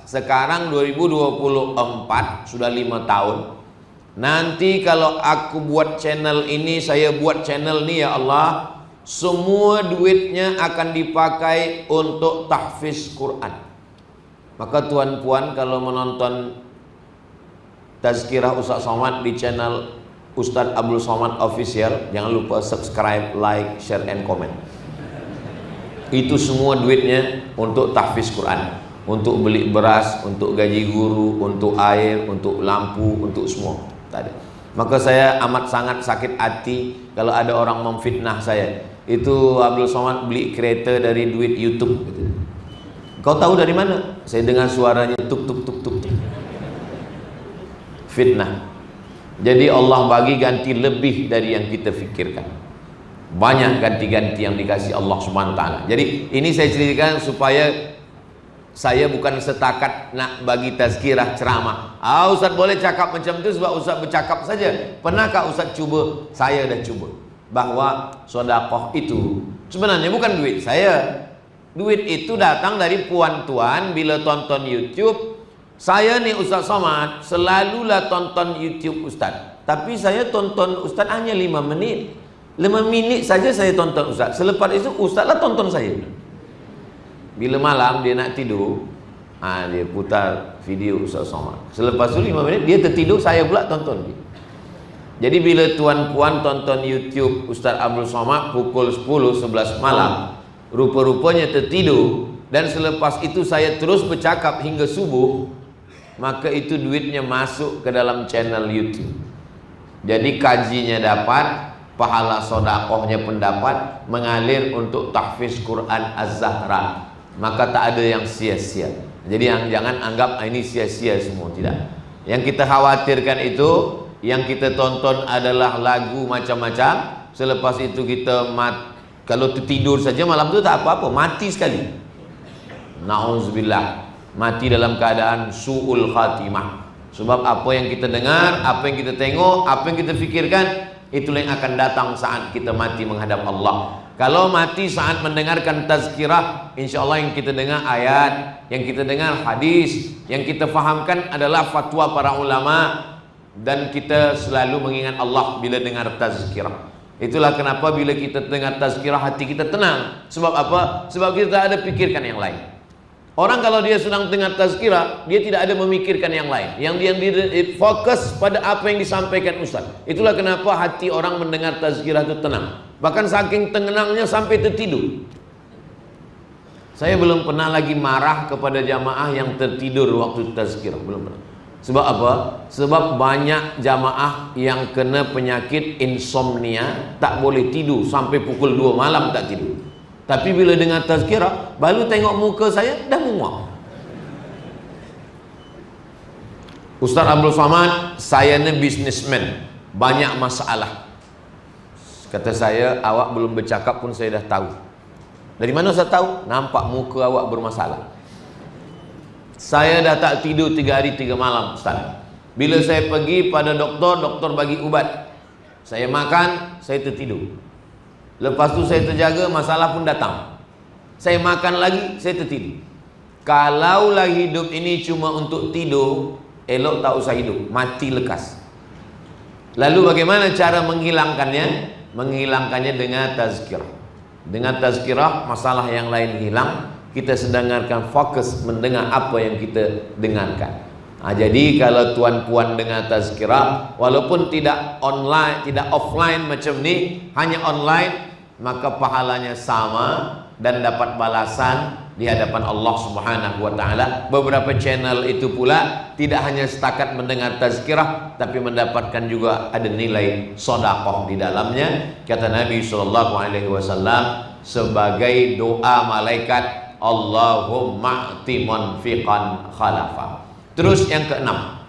sekarang 2024, sudah 5 tahun. Nanti kalau aku buat channel ini, saya buat channel ini ya Allah, semua duitnya akan dipakai untuk tahfiz Quran. Maka tuan-puan kalau menonton Tazkirah Ustaz Somad di channel Ustaz Abdul Somad Official, jangan lupa subscribe, like, share, and comment. Itu semua duitnya untuk tahfiz Quran, untuk beli beras, untuk gaji guru, untuk air, untuk lampu, untuk semua. Tak ada. Maka saya amat sangat sakit hati kalau ada orang memfitnah saya. Itu Abdul Somad beli kereta dari duit YouTube. Kau tahu dari mana? Saya dengar suaranya tuk tuk tuk tuk tuk. Fitnah. Jadi Allah bagi ganti lebih dari yang kita fikirkan. Banyak ganti-ganti yang dikasih Allah Subhanahu wa taala. Jadi ini saya ceritakan supaya saya bukan setakat nak bagi tazkirah ceramah. Ustaz boleh cakap macam itu sebab Ustaz bercakap saja. Pernahkah Ustaz cuba? Saya dah cuba. Bahwa sedekah itu sebenarnya bukan duit saya. Duit itu datang dari puan tuan bila tonton YouTube. Saya nih Ustaz Somad selalulah tonton YouTube Ustaz. Tapi saya tonton Ustaz hanya 5 menit. 5 menit saja saya tonton Ustaz. Selepas itu Ustaz lah tonton saya. Bila malam dia nak tidur, dia putar video Ustaz Somad. Selepas itu 5 menit dia tertidur, saya pula tonton. Jadi bila tuan puan tonton YouTube Ustaz Abdul Somad pukul 10, 11 malam, rupa-rupanya tertidur, dan selepas itu saya terus bercakap hingga subuh, maka itu duitnya masuk ke dalam channel YouTube. Jadi kajinya dapat, pahala sedekahnya pun dapat, mengalir untuk tahfiz Quran Az-Zahra. Maka tak ada yang sia-sia. Jadi jangan anggap ini sia-sia semua, tidak. Yang kita khawatirkan itu, yang kita tonton adalah lagu macam-macam. Selepas itu kita kalau tertidur saja malam itu tak apa-apa, mati sekali. Na'udzubillah, mati dalam keadaan su'ul khatimah. Sebab apa yang kita dengar, apa yang kita tengok, apa yang kita fikirkan, itulah yang akan datang saat kita mati menghadap Allah. Kalau mati saat mendengarkan tazkirah, insya Allah yang kita dengar ayat, yang kita dengar hadis, yang kita fahamkan adalah fatwa para ulama, dan kita selalu mengingat Allah bila dengar tazkirah. Itulah kenapa bila kita dengar tazkirah hati kita tenang. Sebab apa? Sebab kita tak ada pikirkan yang lain. Orang kalau dia sedang dengar tazkirah, dia tidak ada memikirkan yang lain. Yang dia fokus pada apa yang disampaikan Ustaz. Itulah kenapa hati orang mendengar tazkirah itu tenang. Bahkan saking tenangnya sampai tertidur. Saya belum pernah lagi marah kepada jamaah yang tertidur waktu tazkirah, belum pernah. Sebab apa? Sebab banyak jamaah yang kena penyakit insomnia, tak boleh tidur sampai pukul 2 malam tak tidur. Tapi bila dengar tazkirah, baru tengok muka saya dah muak. Ustaz Abdul Somad, saya ni businessman, banyak masalah. Kata saya, awak belum bercakap pun saya dah tahu. Dari mana saya tahu? Nampak muka awak bermasalah. Saya dah tak tidur 3 hari 3 malam, Ustaz. Bila saya pergi pada doktor, doktor bagi ubat. Saya makan, saya tertidur. Lepas tu saya terjaga, masalah pun datang. Saya makan lagi, saya tertidur. Kalaulah hidup ini cuma untuk tidur, elok tak usah hidup, mati lekas. Lalu bagaimana cara menghilangkannya? Menghilangkannya dengan tazkirah. Dengan tazkirah, masalah yang lain hilang. Kita sedangkan fokus mendengar apa yang kita dengarkan. Jadi kalau tuan puan dengar tazkirah, walaupun tidak online, tidak offline macam ni, hanya online, maka pahalanya sama dan dapat balasan di hadapan Allah Subhanahu wa taala. Beberapa channel itu pula tidak hanya setakat mendengar tazkirah, tapi mendapatkan juga ada nilai sedekah di dalamnya. Kata Nabi sallallahu alaihi wasallam sebagai doa malaikat, Allahumma a'ti munfiqan khalafa. Terus yang keenam.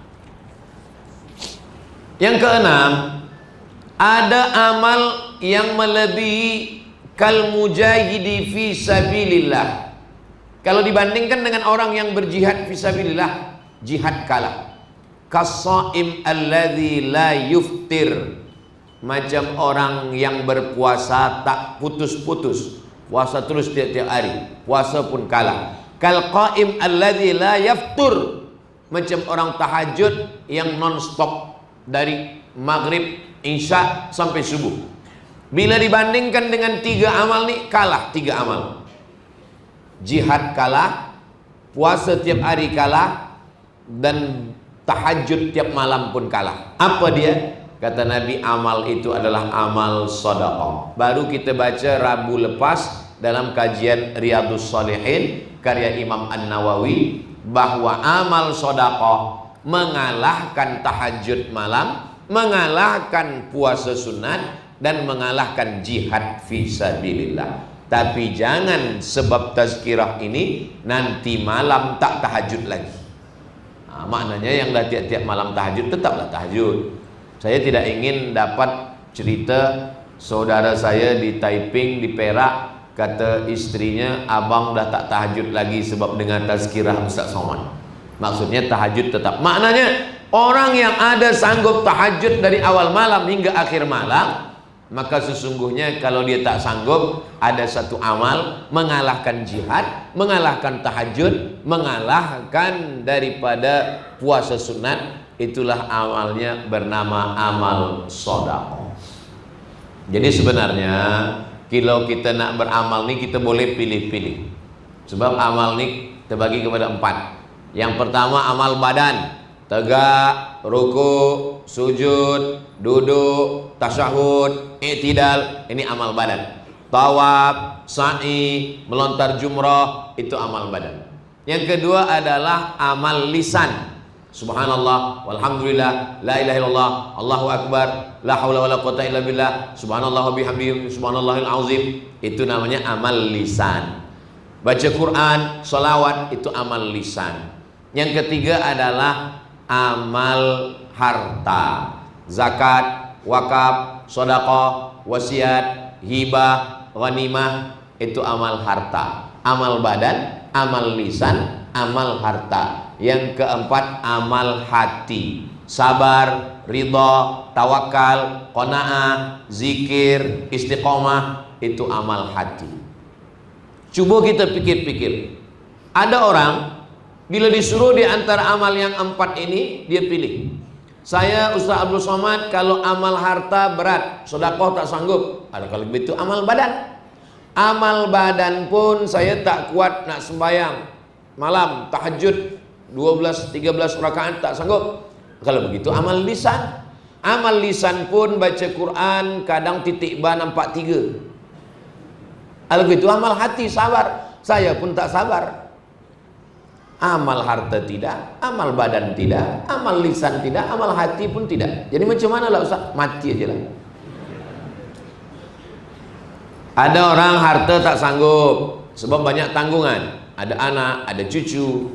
Yang keenam, ada amal yang melebihi kal mujahidi fi sabilillah. Kalau dibandingkan dengan orang yang berjihad fi sabilillah, jihad kalah. Kas-shaim alladzi la yuftir. Macam orang yang berpuasa tak putus-putus, puasa terus tiap-tiap hari, puasa pun kalah. Kal qaim alladzi la yaftur. Macam orang tahajud yang non-stop dari maghrib, isya sampai subuh. Bila dibandingkan dengan 3 amal ni, kalah 3 amal. Jihad kalah, puasa tiap hari kalah, dan tahajud tiap malam pun kalah. Apa dia? Kata Nabi, amal itu adalah amal sedekah. Baru kita baca Rabu lepas dalam kajian Riyadhus Shalihin karya Imam An-Nawawi, bahwa amal sedekah mengalahkan tahajud malam, mengalahkan puasa sunat dan mengalahkan jihad fisabilillah. Tapi jangan sebab tazkirah ini nanti malam tak tahajud lagi. Maknanya yang dah tiap-tiap malam tahajud tetaplah tahajud. Saya tidak ingin dapat cerita saudara saya di Taiping, di Perak, kata istrinya, abang dah tak tahajud lagi sebab dengan tazkirah Ustaz Somad. Maksudnya tahajud tetap. Maknanya orang yang ada sanggup tahajud dari awal malam hingga akhir malam, maka sesungguhnya kalau dia tak sanggup, ada satu amal mengalahkan jihad, mengalahkan tahajud, mengalahkan daripada puasa sunat. Itulah amalnya bernama amal sedekah. Jadi sebenarnya kalau kita nak beramal ni kita boleh pilih-pilih. Sebab amal ni terbagi kepada 4. Yang pertama amal badan, tegak, ruku, sujud, duduk, tasyahud, i'tidal, ini amal badan. Tawaf, sa'i, melontar jumrah, itu amal badan. Yang kedua adalah amal lisan. Subhanallah, walhamdulillah, la ilaha illallah, Allahu akbar, la haula wala quwata illa billah, subhanallah wa bihamdihi, subhanallahil azim. Itu namanya amal lisan. Baca Quran, salawat, itu amal lisan. Yang ketiga adalah amal harta. Zakat, wakaf, sedekah, wasiat, hibah, ghanimah, itu amal harta. Amal badan, amal lisan, amal harta. Yang keempat amal hati. Sabar, ridha, tawakal, qanaah, zikir, istiqomah, itu amal hati. Coba kita pikir-pikir. Ada orang bila disuruh di antara amal yang 4 ini, dia pilih. Saya Ustaz Abdul Somad, kalau amal harta berat, sedekah tak sanggup. Ada kalau begitu amal badan. Amal badan pun saya tak kuat nak sembahyang malam, tahajud 12-13 rakaat tak sanggup. Kalau begitu amal lisan. Amal lisan pun baca Quran kadang titik ba nampak 3. Kalau begitu amal hati, sabar. Saya pun tak sabar. Amal harta tidak, amal badan tidak, amal lisan tidak, amal hati pun tidak. Jadi macam mana lah Ustaz? Mati aja lah. Ada orang harta tak sanggup sebab banyak tanggungan. Ada anak, ada cucu,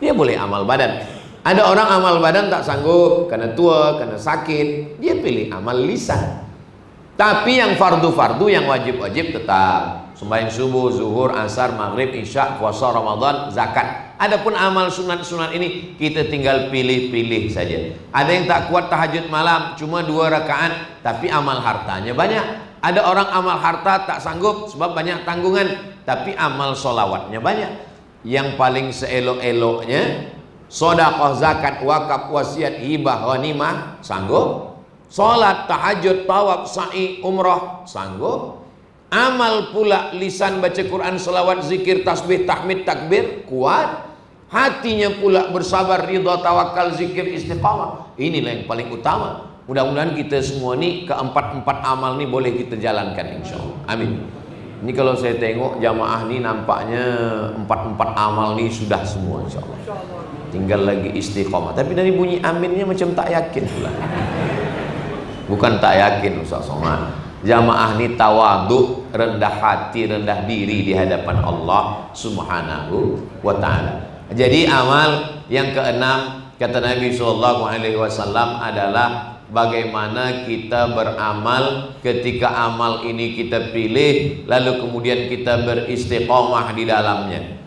dia boleh amal badan. Ada orang amal badan tak sanggup karena tua, karena sakit, dia pilih amal lisan. Tapi yang fardu-fardu, yang wajib-wajib tetap sembahyang subuh, zuhur, asar, maghrib, isya, puasa Ramadan, zakat. Adapun amal sunat-sunat ini kita tinggal pilih-pilih saja. Ada yang tak kuat tahajud malam, cuma 2 rakaat, tapi amal hartanya banyak. Ada orang amal harta tak sanggup sebab banyak tanggungan, tapi amal solawatnya banyak. Yang paling seelok-eloknya sedekah, zakat, wakaf, wasiat, hibah, ghanimah, sanggup. Salat, tahajud, tawaf, sa'i, umrah, sanggup. Amal pula lisan baca Quran, selawat, zikir, tasbih, tahmid, takbir, kuat. Hatinya pula bersabar, ridha, tawakal, zikir, istiqamah. Inilah yang paling utama. Mudah-mudahan kita semua ni keempat-empat amal ni boleh kita jalankan insyaallah. Amin. Ini kalau saya tengok jamaah ni nampaknya 4 amal ni sudah semua insyaallah. Tinggal lagi istiqamah. Tapi dari bunyi aminnya macam tak yakin pula. Bukan tak yakin Ustaz Somad. Jamaah ni tawadhu, rendah hati, rendah diri di hadapan Allah Subhanahu wa taala. Jadi amal yang keenam kata Nabi SAW adalah bagaimana kita beramal ketika amal ini kita pilih, lalu kemudian kita beristiqomah di dalamnya.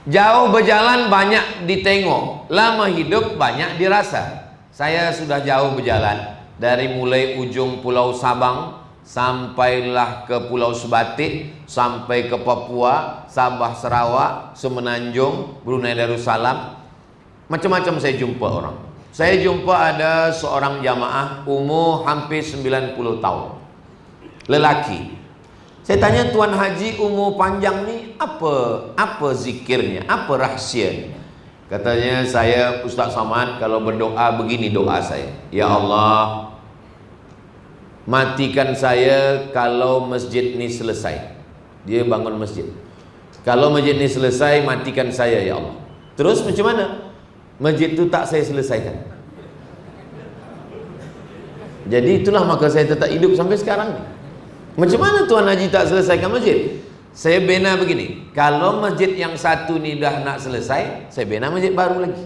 Jauh berjalan banyak ditengok, lama hidup banyak dirasa. Saya sudah jauh berjalan dari mulai ujung Pulau Sabang sampailah ke Pulau Sebatik, sampai ke Papua, Sabah, Sarawak, Semenanjung, Brunei Darussalam. Macam-macam saya jumpa orang. Saya jumpa ada seorang jamaah umur hampir 90 tahun, lelaki. Saya tanya, Tuan Haji umur panjang ni apa zikirnya, apa rahsianya? Katanya, saya Ustaz Somad kalau berdoa begini doa saya, ya Allah, matikan saya kalau masjid ni selesai. Dia bangun masjid. Kalau masjid ni selesai, matikan saya ya Allah. Terus macam mana? Masjid itu tak saya selesaikan. Jadi itulah maka saya tetap hidup sampai sekarang ni. Macam mana Tuan Haji tak selesaikan masjid? Saya bina begini, kalau masjid yang satu ni dah nak selesai, saya bina masjid baru lagi.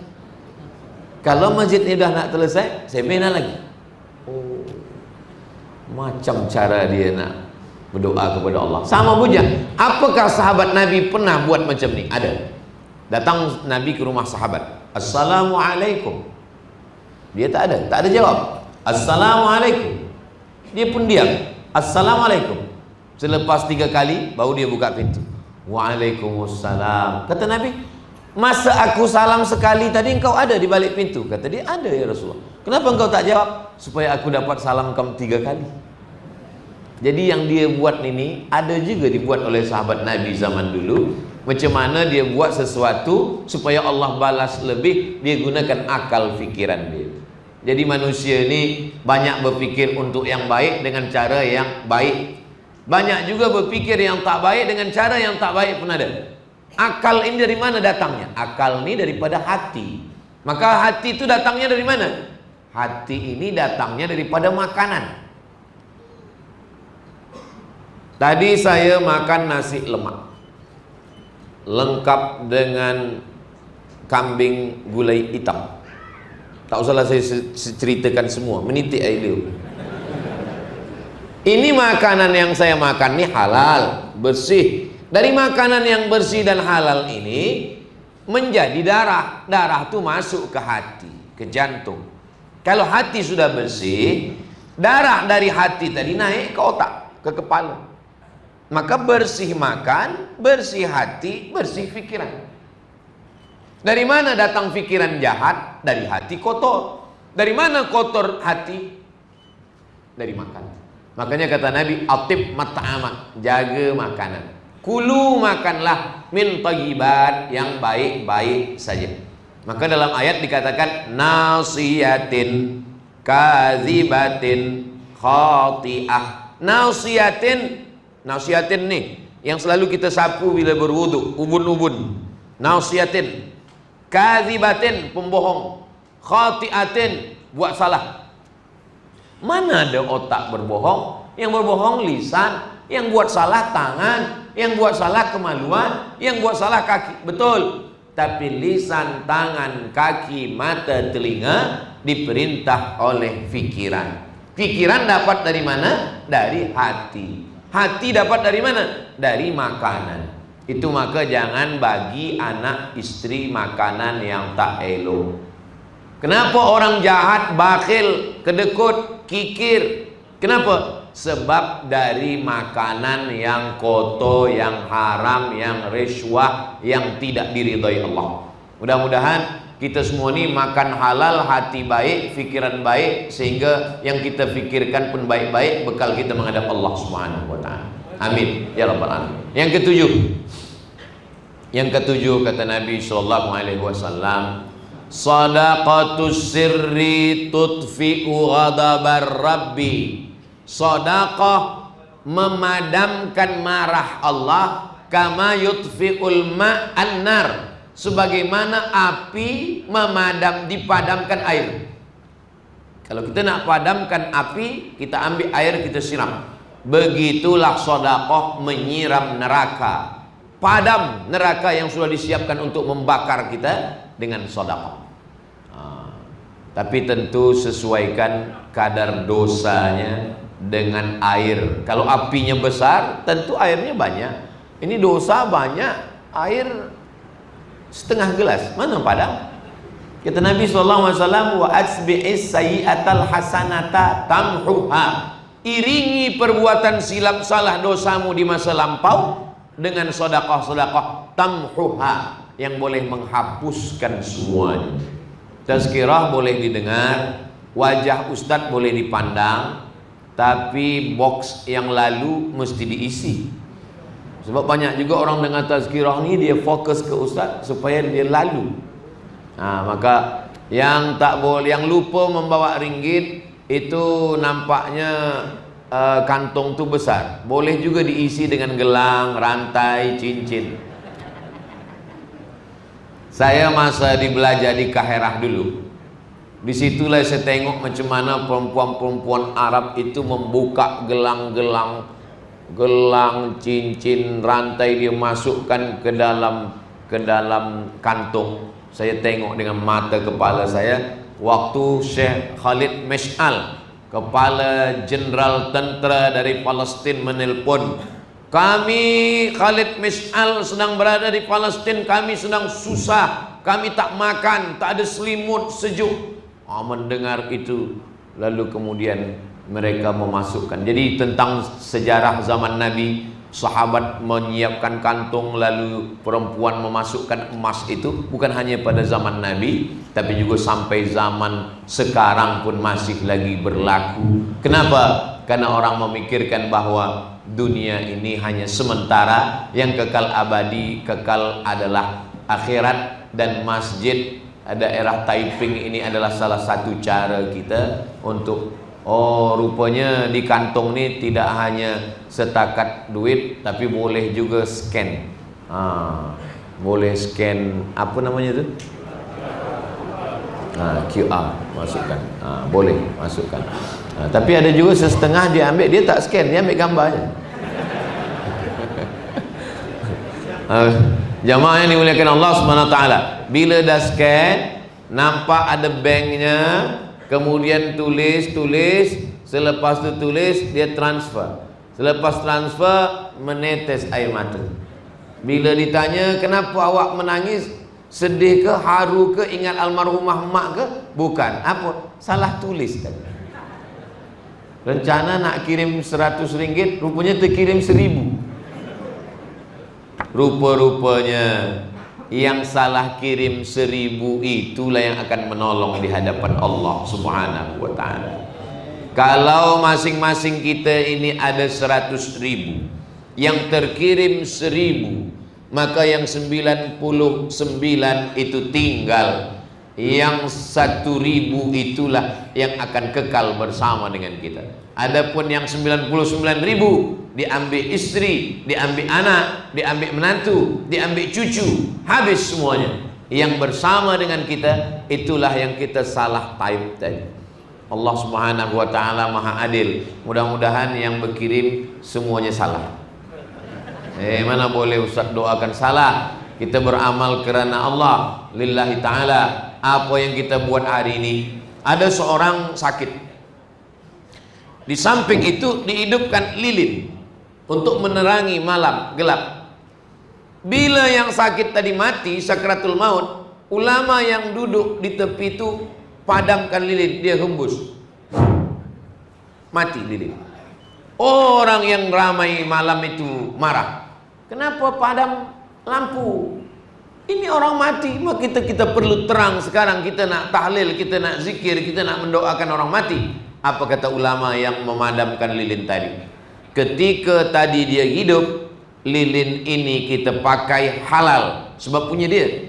Kalau masjid ni dah nak selesai, saya bina lagi. Oh, macam cara dia nak berdoa kepada Allah. Sama punya, apakah sahabat Nabi pernah buat macam ni? Ada. Datang Nabi ke rumah sahabat, Assalamualaikum. Dia tak ada jawab. Assalamualaikum. Dia pun diam. Assalamualaikum. Selepas 3 kali baru dia buka pintu. Waalaikumsalam. Kata Nabi, masa aku salam sekali tadi engkau ada di balik pintu? Kata dia, ada ya Rasulullah. Kenapa engkau tak jawab? Supaya aku dapat salam kamu 3 kali. Jadi yang dia buat ini ada juga dibuat oleh sahabat Nabi zaman dulu. Macam mana dia buat sesuatu supaya Allah balas lebih, dia gunakan akal fikiran dia. Jadi manusia ini banyak berfikir untuk yang baik dengan cara yang baik, banyak juga berfikir yang tak baik dengan cara yang tak baik pun ada. Akal ini dari mana datangnya? Akal ini daripada hati. Maka hati itu datangnya dari mana? Hati ini datangnya daripada makanan. Tadi saya makan nasi lemak lengkap dengan kambing gulai hitam. Tak usahlah saya ceritakan semua, menitik air liur. Ini makanan yang saya makan ini halal, bersih. Dari makanan yang bersih dan halal ini menjadi darah. Darah itu masuk ke hati, ke jantung. Kalau hati sudah bersih, darah dari hati tadi naik ke otak, ke kepala. Maka bersih makan, bersih hati, bersih pikiran. Dari mana datang pikiran jahat? Dari hati kotor. Dari mana kotor hati? Dari makan. Makanya kata Nabi, atib mat'amak, jaga makanan. Kulu, makanlah, min thayyibat, yang baik-baik saja. Maka dalam ayat dikatakan nasiyatin kadzibatin khati'ah. Nasiyatin nih yang selalu kita sapu bila berwudu, ubun-ubun. Nasiyatin kadzibatin, pembohong. Khati'atin, buat salah. Mana ada otak berbohong? Yang berbohong lisan, yang buat salah tangan, yang buat salah kemaluan, yang buat salah kaki. Betul. Tapi lisan, tangan, kaki, mata, telinga diperintah oleh pikiran. Pikiran dapat dari mana? Dari hati. Hati dapat dari mana? Dari makanan. Itu maka jangan bagi anak istri makanan yang tak elok. Kenapa orang jahat, bakhil, kedekut, kikir? Kenapa? Sebab dari makanan yang kotor, yang haram, yang rishwah, yang tidak diridhai Allah. Mudah-mudahan kita semua ini makan halal, hati baik, fikiran baik, sehingga yang kita fikirkan pun baik-baik, bekal kita menghadap Allah Subhanahu wa ta'ala. Amin ya rabbal alamin. Yang ketujuh kata Nabi sallallahu alaihi wasallam, sadaqatus sirri tudfi'u ghadabar rabbi. Sedekah memadamkan marah Allah, kama yutfi'ul ma'an nar, sebagaimana api dipadamkan air. Kalau kita nak padamkan api, kita ambil air, kita siram. Begitulah sedekah menyiram neraka. Padam neraka yang sudah disiapkan untuk membakar kita dengan sedekah. Tapi tentu sesuaikan kadar dosanya dengan air. Kalau apinya besar, tentu airnya banyak. Ini dosa banyak, air setengah gelas, mana padam? Kata Nabi SAW, wa asbi'is sayyi'atal hasanata tamhuha. Iringi perbuatan silap salah dosamu di masa lampau dengan sedekah-sedekah tamhuha, yang boleh menghapuskan semuanya. Tazkirah boleh didengar, wajah ustadz boleh dipandang, tapi box yang lalu mesti diisi. Sebab banyak juga orang dengar tazkirah ni dia fokus ke ustadz supaya dia lalu. Maka yang tak boleh, yang lupa membawa ringgit itu nampaknya kantong tu besar. Boleh juga diisi dengan gelang, rantai, cincin. Saya masa belajar di Kaherah dulu, Disitulah saya tengok macam mana perempuan-perempuan Arab itu membuka gelang-gelang, gelang, cincin, rantai, dia masukkan ke dalam kantung. Saya tengok dengan mata kepala saya waktu Syekh Khalid Mash'al, kepala jenderal tentera dari Palestin, menelpon kami. Khalid Mash'al sedang berada di Palestin, kami sedang susah, kami tak makan, tak ada selimut sejuk. Mendengar itu, lalu kemudian mereka memasukkan. Jadi tentang sejarah zaman Nabi, sahabat menyiapkan kantung, lalu perempuan memasukkan emas, itu bukan hanya pada zaman Nabi, tapi juga sampai zaman sekarang pun masih lagi berlaku. Kenapa? Karena orang memikirkan bahwa dunia ini hanya sementara, yang kekal abadi, kekal adalah akhirat. Dan masjid daerah Taiping ini adalah salah satu cara kita untuk, oh rupanya di kantong ini tidak hanya setakat duit, tapi boleh juga scan. Boleh scan, apa namanya itu? QR, masukkan. Boleh masukkan. Tapi ada juga setengah dia ambil, dia tak scan, dia ambil gambarnya. Jamaah yang dimuliakan Allah Subhanahu wa taala, bila dah scan nampak ada banknya, kemudian tulis, selepas itu tulis, dia transfer. Selepas transfer menetes air mata. Bila ditanya kenapa awak menangis, sedih ke, haru ke, ingat almarhumah mak ke? Bukan. Apa? Salah tulis tadi. Rencana nak kirim 100 ringgit, rupanya terkirim 1000. Rupa-rupanya yang salah kirim 1000 itulah yang akan menolong di hadapan Allah Subhanahu wa ta'ala. Kalau masing-masing kita ini ada 100.000, yang terkirim 1000, maka yang 99 itu tinggal. Yang 1000 itulah yang akan kekal bersama dengan kita. Adapun yang 99.000 diambil istri, diambil anak, diambil menantu, diambil cucu, habis semuanya. Yang bersama dengan kita itulah yang kita salah type tadi. Allah Subhanahu wa ta'ala maha adil. Mudah-mudahan yang berkirim semuanya salah. Mana boleh Ustaz doakan salah. Kita beramal kerana Allah, lillahi ta'ala. Apa yang kita buat hari ini, ada seorang sakit, di samping itu dihidupkan lilin untuk menerangi malam gelap. Bila yang sakit tadi mati sakratul maut, ulama yang duduk di tepi itu padamkan lilin, dia hembus, mati lilin. Orang yang ramai malam itu marah, kenapa padam lampu? Ini orang mati, maka kita perlu terang. Sekarang kita nak tahlil, kita nak zikir, kita nak mendoakan orang mati. Apa kata ulama yang memadamkan lilin tadi? Ketika tadi dia hidup, lilin ini kita pakai halal sebab punya dia.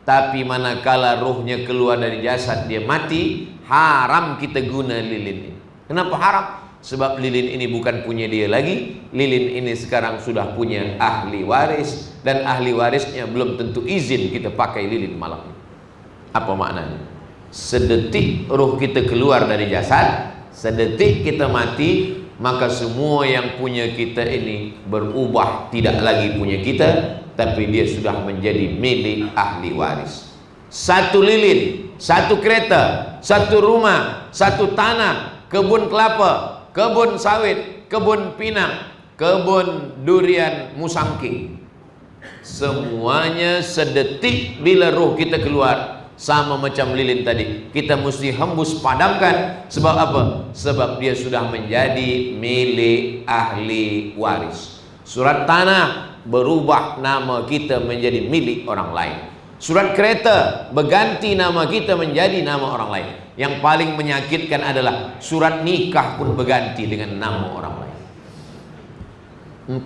Tapi manakala rohnya keluar dari jasad, dia mati, haram kita guna lilin ini. Kenapa haram? Sebab lilin ini bukan punya dia lagi. Lilin ini sekarang sudah punya ahli waris, dan ahli warisnya belum tentu izin kita pakai lilin malam ini. Apa maknanya? Sedetik roh kita keluar dari jasad, sedetik kita mati, maka semua yang punya kita ini berubah, tidak lagi punya kita, tapi dia sudah menjadi milik ahli waris. Satu lilin, satu kereta, satu rumah, satu tanah, kebun kelapa, kebun sawit, kebun pinang, kebun durian musangking, semuanya sedetik bila roh kita keluar, sama macam lilin tadi, kita mesti hembus, padamkan. Sebab apa? Sebab dia sudah menjadi milik ahli waris. Surat tanah berubah nama kita menjadi milik orang lain. Surat kereta berganti nama kita menjadi nama orang lain. Yang paling menyakitkan adalah surat nikah pun berganti dengan nama orang lain.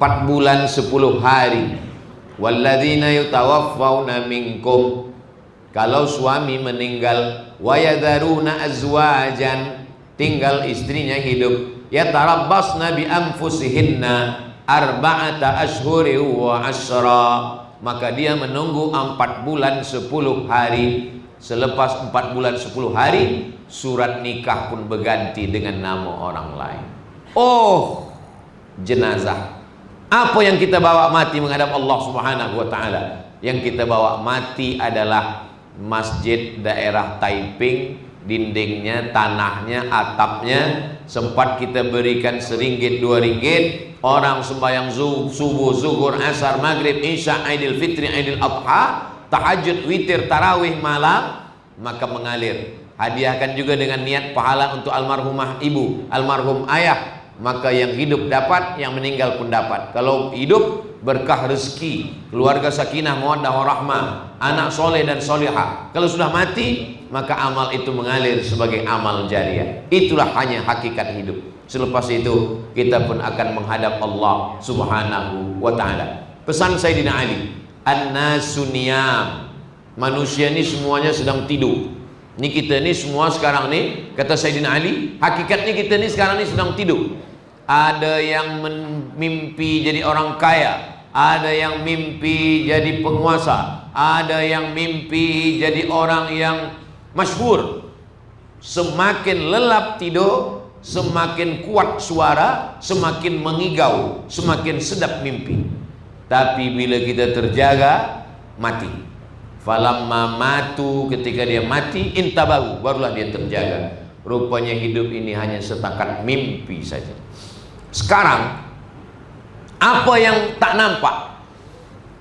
4 bulan 10 hari. Walladzina yutawaffawna minkum, kalau suami meninggal, wa yadharuna azwajan, tinggal istrinya hidup, yatarabbasna bi anfusihinna arba'ata ashhuri wa ashra, maka dia menunggu 4 bulan 10 hari. Selepas 4 bulan 10 hari, surat nikah pun berganti dengan nama orang lain. Oh, jenazah. Apa yang kita bawa mati menghadap Allah Subhanahu wa taala? Yang kita bawa mati adalah masjid daerah Taiping, dindingnya, tanahnya, atapnya sempat kita berikan RM1, RM2. Orang sembahyang subuh, zuhur, asar, maghrib, isya, Aidil Fitri, Aidil Adha, tahajud, witir, tarawih malam, maka mengalir. Hadiahkan juga dengan niat pahala untuk almarhumah ibu, almarhum ayah. Maka yang hidup dapat, yang meninggal pun dapat. Kalau hidup, berkah rezeki, keluarga sakinah, mawaddah warahmah, anak soleh dan solihah. Kalau sudah mati, maka amal itu mengalir sebagai amal jariah. Itulah hanya hakikat hidup. Selepas itu kita pun akan menghadap Allah Subhanahu wa ta'ala. Pesan Sayyidina Ali, an-nasu niyam, manusia ini semuanya sedang tidur. Ini kita ini semua sekarang nih, kata Sayyidina Ali, hakikatnya kita ini sekarang ini sedang tidur. Ada yang mimpi jadi orang kaya, ada yang mimpi jadi penguasa, ada yang mimpi jadi orang yang masyhur. Semakin lelap tidur, semakin kuat suara, semakin mengigau, semakin sedap mimpi. Tapi bila kita terjaga, mati. Falamma matu, ketika dia mati, intabahu, barulah dia terjaga. Rupanya hidup ini hanya setakat mimpi saja. Sekarang, apa yang tak nampak?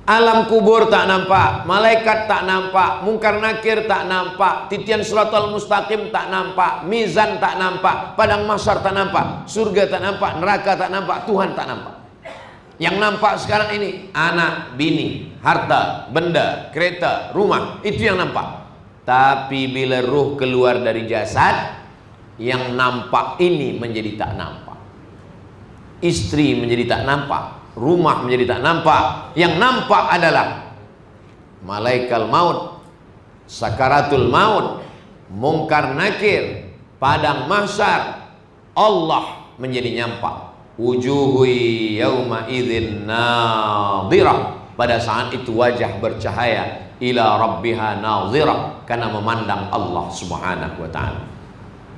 Alam kubur tak nampak, malaikat tak nampak, mungkar nakir tak nampak, titian siratal mustaqim tak nampak, mizan tak nampak, padang mahsyar tak nampak, surga tak nampak, neraka tak nampak, Tuhan tak nampak. Yang nampak sekarang ini anak, bini, harta, benda, kereta, rumah, itu yang nampak. Tapi bila ruh keluar dari jasad, yang nampak ini menjadi tak nampak. Istri menjadi tak nampak, rumah menjadi tak nampak. Yang nampak adalah malaikat maut, sakaratul maut, mungkar nakir, padang mahsyar. Allah menjadi nampak. Wujuhu yauma idzin nadhirah, pada saat itu wajah bercahaya, ila rabbiha nadhirah, karena memandang Allah Subhanahu wa taala.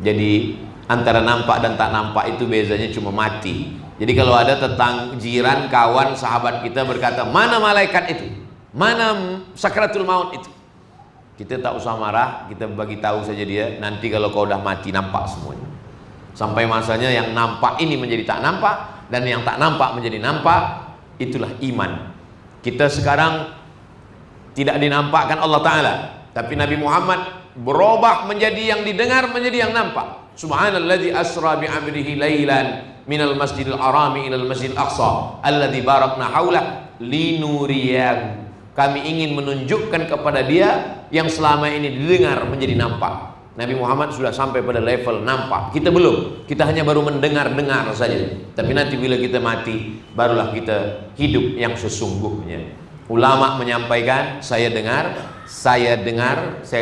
Jadi antara nampak dan tak nampak itu bezanya cuma mati. Jadi kalau ada jiran, kawan, sahabat kita berkata, mana malaikat itu? Mana sakratul maut itu? Kita tak usah marah, kita bagi tahu saja dia, nanti kalau kau udah mati nampak semuanya. Sampai masanya yang nampak ini menjadi tak nampak, dan yang tak nampak menjadi nampak. Itulah iman. Kita sekarang tidak dinampakkan Allah Ta'ala, tapi Nabi Muhammad berubah menjadi yang didengar, menjadi yang nampak. Subhanalladzi asra bi'amrihi lailan minal masjidil harami ilal masjidil aqsa alladzi barakna haulah linuriyahu. Kami ingin menunjukkan kepada dia yang selama ini didengar menjadi nampak. Nabi Muhammad sudah sampai pada level nampak. Kita belum. Kita hanya baru mendengar-dengar saja. Tapi nanti bila kita mati, barulah kita hidup yang sesungguhnya. Ulama menyampaikan, saya dengar, saya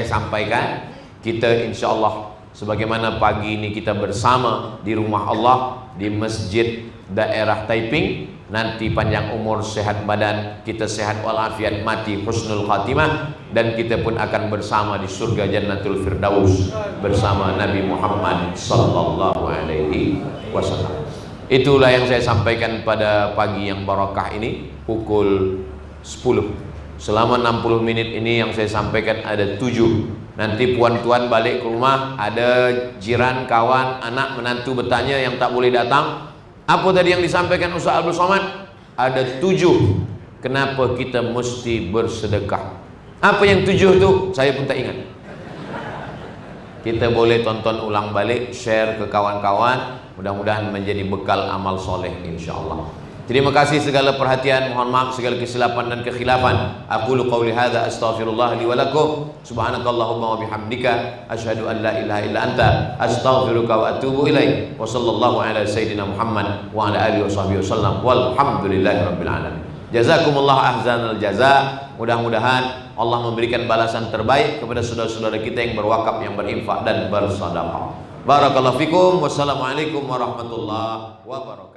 sampaikan. Kita insya Allah, sebagaimana pagi ini kita bersama di rumah Allah, di masjid daerah Taiping, nanti panjang umur, sehat badan, kita sehat walafiat, mati husnul khatimah, dan kita pun akan bersama di surga Jannatul Firdaus bersama Nabi Muhammad sallallahu alaihi wasallam. Itulah yang saya sampaikan pada pagi yang barakah ini, pukul 10. Selama 60 menit ini yang saya sampaikan ada 7. Nanti puan-tuan balik ke rumah, ada jiran, kawan, anak, menantu bertanya yang tak boleh datang, apa tadi yang disampaikan Ustaz Abdul Somad? Ada 7 kenapa kita mesti bersedekah. Apa yang 7 itu? Saya pun tak ingat. Kita boleh tonton ulang balik, share ke kawan-kawan, mudah-mudahan menjadi bekal amal soleh insyaAllah. Terima kasih segala perhatian, mohon maaf segala kesilapan dan kekhilafan. Aqulu qawli hadza astaghfirullah li wa lakum. Subhanakallahumma wa bihamdika asyhadu an la ilaha illa anta astaghfiruka wa atubu ilaik. Wa sallallahu ala sayyidina Muhammad wa ala alihi washabbihi wasallam. Walhamdulillahi rabbil alamin. Jazakumullah ahsanal jaza. Mudah-mudahan Allah memberikan balasan terbaik kepada saudara-saudara kita yang berwakaf, yang berinfak dan bersedekah. Barakallahu fikum. Wassalamualaikum warahmatullahi wabarakatuh.